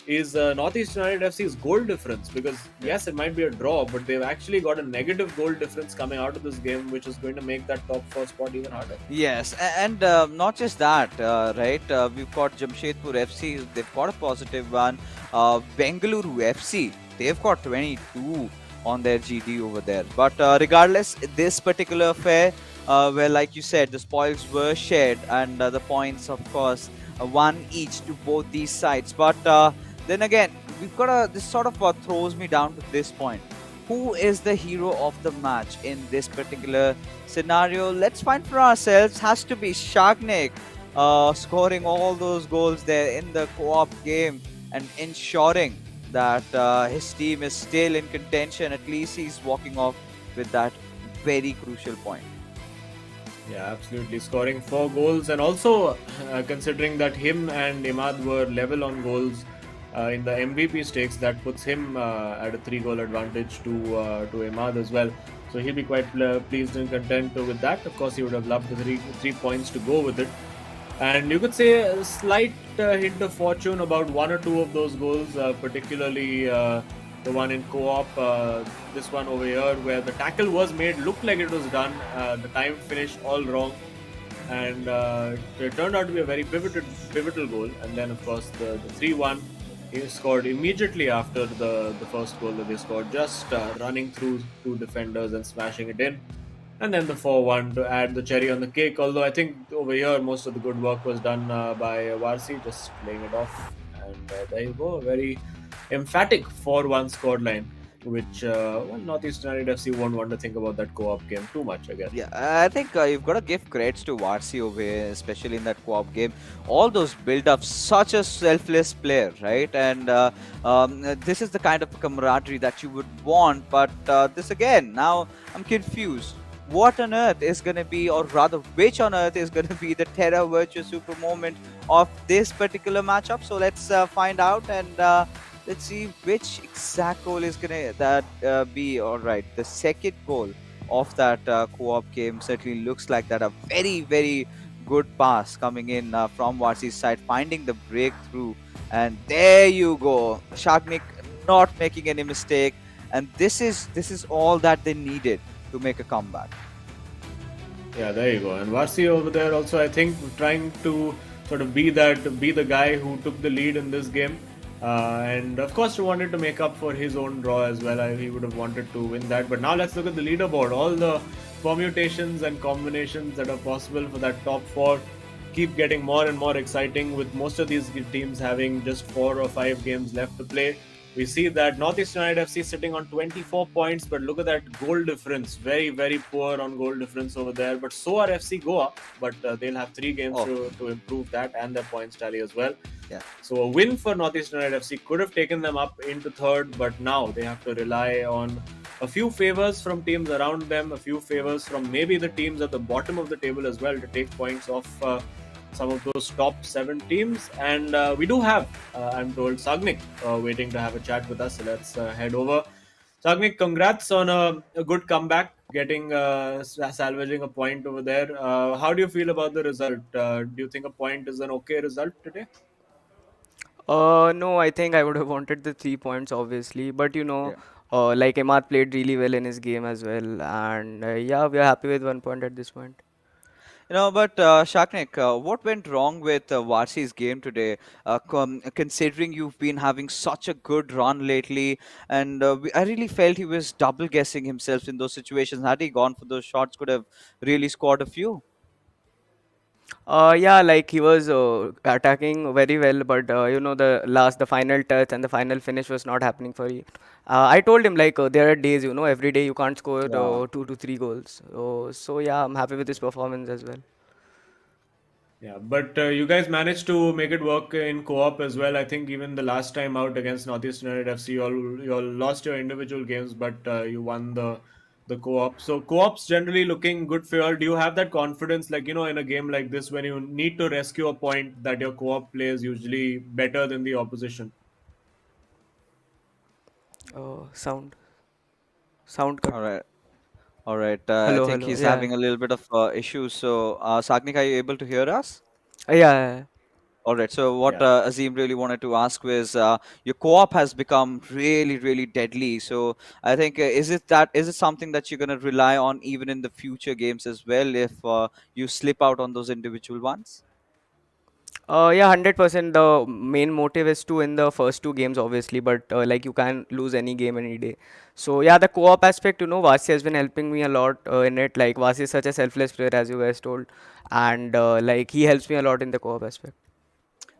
Speaker 1: is Northeast United FC's goal difference, because yes, it might be a draw, but they've actually got a negative goal difference coming out of this game, which is going to make that top 4 spot even harder.
Speaker 2: Yes, and not just that, right? We've got Jamshedpur FC, they've got a positive one. Bengaluru FC, they've got 22 on their GD over there. But regardless, this particular affair, where, like you said, the spoils were shared, and the points, of course, one each to both these sides. But then again, we've got this sort of throws me down to this point. Who is the hero of the match in this particular scenario? Let's find for ourselves. Has to be Shagnik, scoring all those goals there in the co-op game and ensuring that his team is still in contention. At least he's walking off with that very crucial point.
Speaker 1: Yeah, absolutely. Scoring 4 goals, and also considering that him and Imad were level on goals in the MVP stakes, that puts him at a 3-goal advantage to Imad as well. So he'll be quite pleased and content with that. Of course, he would have loved the 3 points to go with it. And you could say a slight hint of fortune about 1 or 2 of those goals, particularly the one in co-op, this one over here, where the tackle was made, looked like it was done. The time finished all wrong, and it turned out to be a very pivotal goal. And then, of course, the 3-1 he scored immediately after the first goal that they scored, just running through 2 defenders and smashing it in. And then the 4-1 to add the cherry on the cake. Although I think over here most of the good work was done by Varsi, just laying it off. And there you go, a very emphatic 4-1 scoreline, which Northeast United FC won't want to think about that co-op game too much, I guess.
Speaker 2: Yeah, I think you've got to give credits to Varsi over here, especially in that co-op game. All those build-ups, such a selfless player, right? And this is the kind of camaraderie that you would want. But this again, now I'm confused. What on earth is going to be, or rather, which on earth is going to be the Terra Virtua Super moment of this particular matchup? So let's find out, and let's see which exact goal is going to be. All right, the second goal of that co-op game certainly looks like that. A very, very good pass coming in from Varsi's side, finding the breakthrough, and there you go. Shagnik not making any mistake, and this is all that they needed to make a comeback.
Speaker 1: Yeah, there you go. And Varsi over there also, I think, trying to sort of be the guy who took the lead in this game. And of course, he wanted to make up for his own draw as well. He would have wanted to win that. But now let's look at the leaderboard. All the permutations and combinations that are possible for that top 4 keep getting more and more exciting, with most of these teams having just 4 or 5 games left to play. We see that Northeast United FC sitting on 24 points, but look at that goal difference. Very, very poor on goal difference over there. But so are FC Goa, but they'll have 3 games to improve that and their points tally as well.
Speaker 2: Yeah.
Speaker 1: So a win for Northeast United FC could have taken them up into 3rd, but now they have to rely on a few favors from teams around them, a few favors from maybe the teams at the bottom of the table as well to take points off some of those top 7 teams. And we do have, I'm told, Sagnik waiting to have a chat with us. So let's head over. Sagnik, congrats on a good comeback, getting salvaging a point over there. How do you feel about the result? Do you think a point is an okay result today?
Speaker 4: No, I think I would have wanted the 3 points, obviously. But
Speaker 2: Yeah.
Speaker 4: like Emad played really well in his game as well, and yeah, we are happy with 1 point at this point.
Speaker 2: But Shaknik, what went wrong with Varsi's game today? Considering you've been having such a good run lately, and I really felt he was double guessing himself in those situations. Had he gone for those shots, could have really scored a few.
Speaker 4: Yeah, like he was attacking very well, but the final touch and the final finish was not happening for you. I told him like there are days, every day you can't score
Speaker 2: Yeah.
Speaker 4: 2 to 3 goals. So yeah, I'm happy with his performance as well.
Speaker 1: Yeah, but you guys managed to make it work in co-op as well. I think even the last time out against Northeast United FC, you all lost your individual games, but you won the co-op. So co-ops generally looking good for you all. Do you have that confidence, like in a game like this, when you need to rescue a point, that your co-op play is usually better than the opposition?
Speaker 4: Sound, sound cut.
Speaker 2: All right. All right. I
Speaker 4: Hello,
Speaker 2: think
Speaker 4: hello.
Speaker 2: he's
Speaker 4: Yeah,
Speaker 2: having a little bit of issues. So, Sagnik, are you able to hear us?
Speaker 4: yeah.
Speaker 2: All right. So what
Speaker 1: Yeah.
Speaker 2: Azim really wanted to ask was your co-op has become really, really deadly. So I think is it something that you're going to rely on even in the future games as well if you slip out on those individual ones?
Speaker 4: Yeah, 100%. The main motive is to win the first 2 games, obviously, but like you can lose any game any day. So yeah, the co-op aspect, Vasi has been helping me a lot in it. Like Vasi is such a selfless player, as you guys told, and like he helps me a lot in the co-op aspect.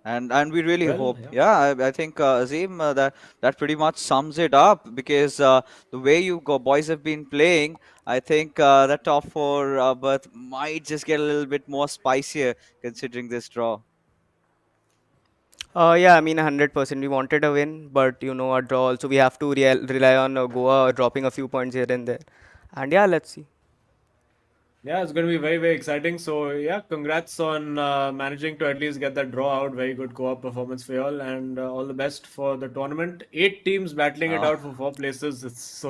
Speaker 2: And we really
Speaker 1: Well,
Speaker 2: hope,
Speaker 1: yeah.
Speaker 2: yeah. I think Azim, that pretty much sums it up because the way you boys have been playing, I think that top four berth might just get a little bit more spicier considering this draw.
Speaker 4: Yeah, I mean 100%. We wanted a win, but a draw. Also, we have to rely on Goa dropping a few points here and there, and yeah, let's see.
Speaker 1: Yeah, it's going to be very, very exciting. So, yeah, congrats on managing to at least get that draw out. Very good co-op performance for y'all, and all the best for the tournament. 8 teams battling it
Speaker 2: Uh,
Speaker 1: out for 4 places. It's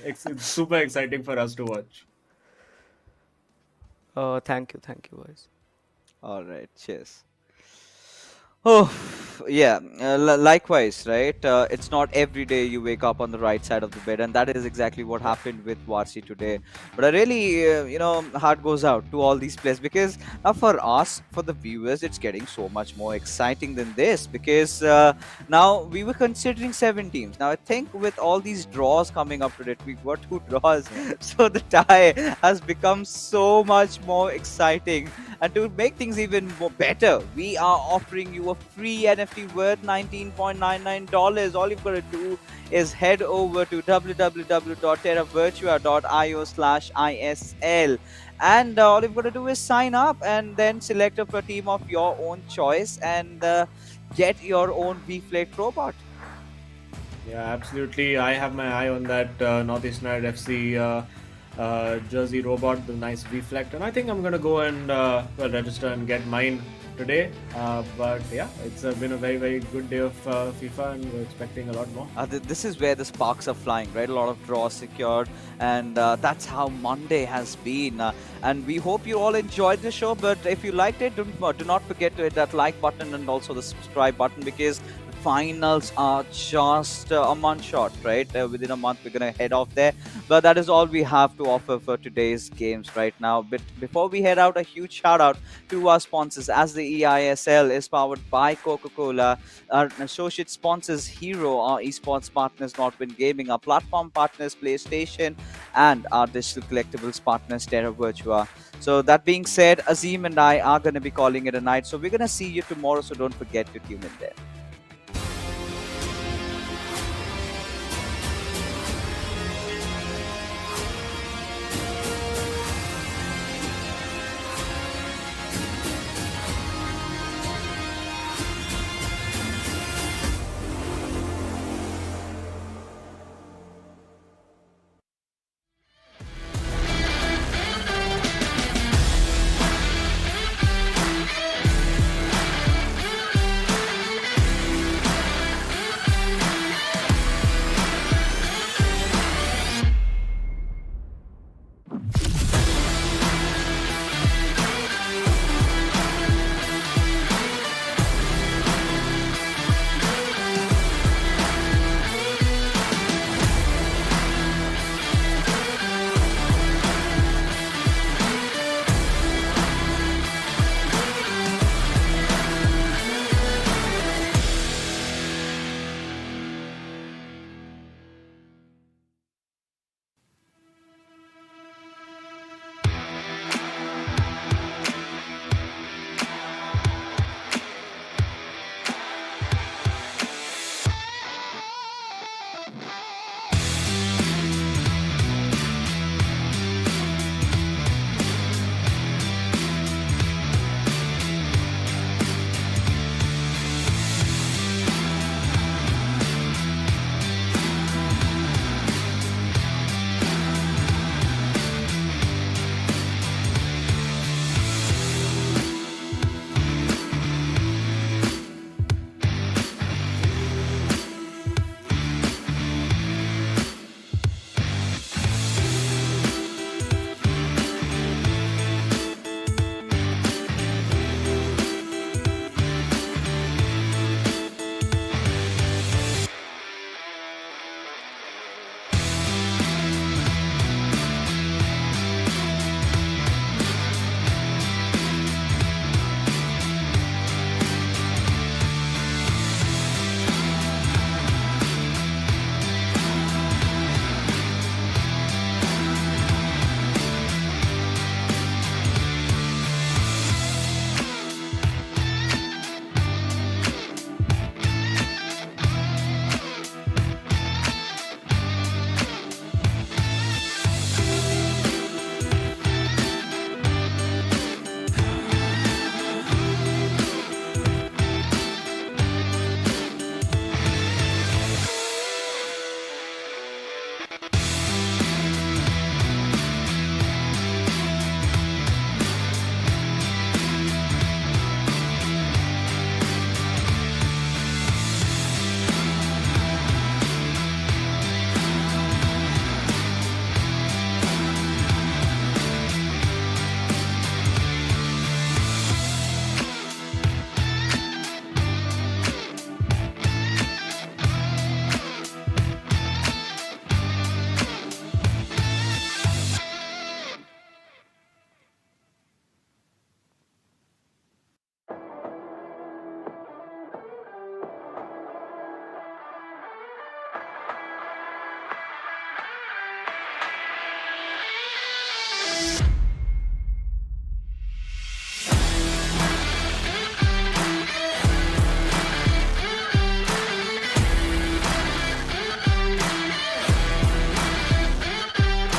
Speaker 1: it's super exciting for us to watch.
Speaker 4: Thank you, guys.
Speaker 2: all right, cheers. Oh, yeah. Likewise, right? It's not every day you wake up on the right side of the bed, and that is exactly what happened with Varsi today. But I really, heart goes out to all these players because for us, for the viewers, it's getting so much more exciting than this because now we were considering 7 teams. Now I think with all these draws coming up today, we got 2 draws,
Speaker 1: Yeah.
Speaker 2: so the tie has become so much more exciting. And to make things even more better, we are offering you a free NFT worth $19.99. All you've got to do is head over to www.terravirtua.io/ISL. And all you've got to do is sign up and then select a team of your own choice and get your own V-Flake robot.
Speaker 1: Yeah, absolutely. I have my eye on that Northeast United FC jersey robot, the nice reflect, and I think I'm gonna go and register and get mine today. But yeah, it's been a very, very good day of FIFA, and we're expecting a lot more.
Speaker 2: This is where the sparks are flying, right? A lot of draws secured, and that's how Monday has been. And we hope you all enjoyed the show. But if you liked it, do not forget to hit that like button and also the subscribe button because the finals are just a month short, right? Within a month, we're gonna head off there. But that is all we have to offer for today's games right now. But before we head out, a huge shout out to our sponsors as the eISL is powered by Coca-Cola. Our associate sponsors Hero, our esports partners Northwind Gaming, our platform partners PlayStation, and our digital collectibles partners Terra Virtua. So that being said, Azim and I are going to be calling it a night. So we're going to see you tomorrow. So don't forget to tune in there.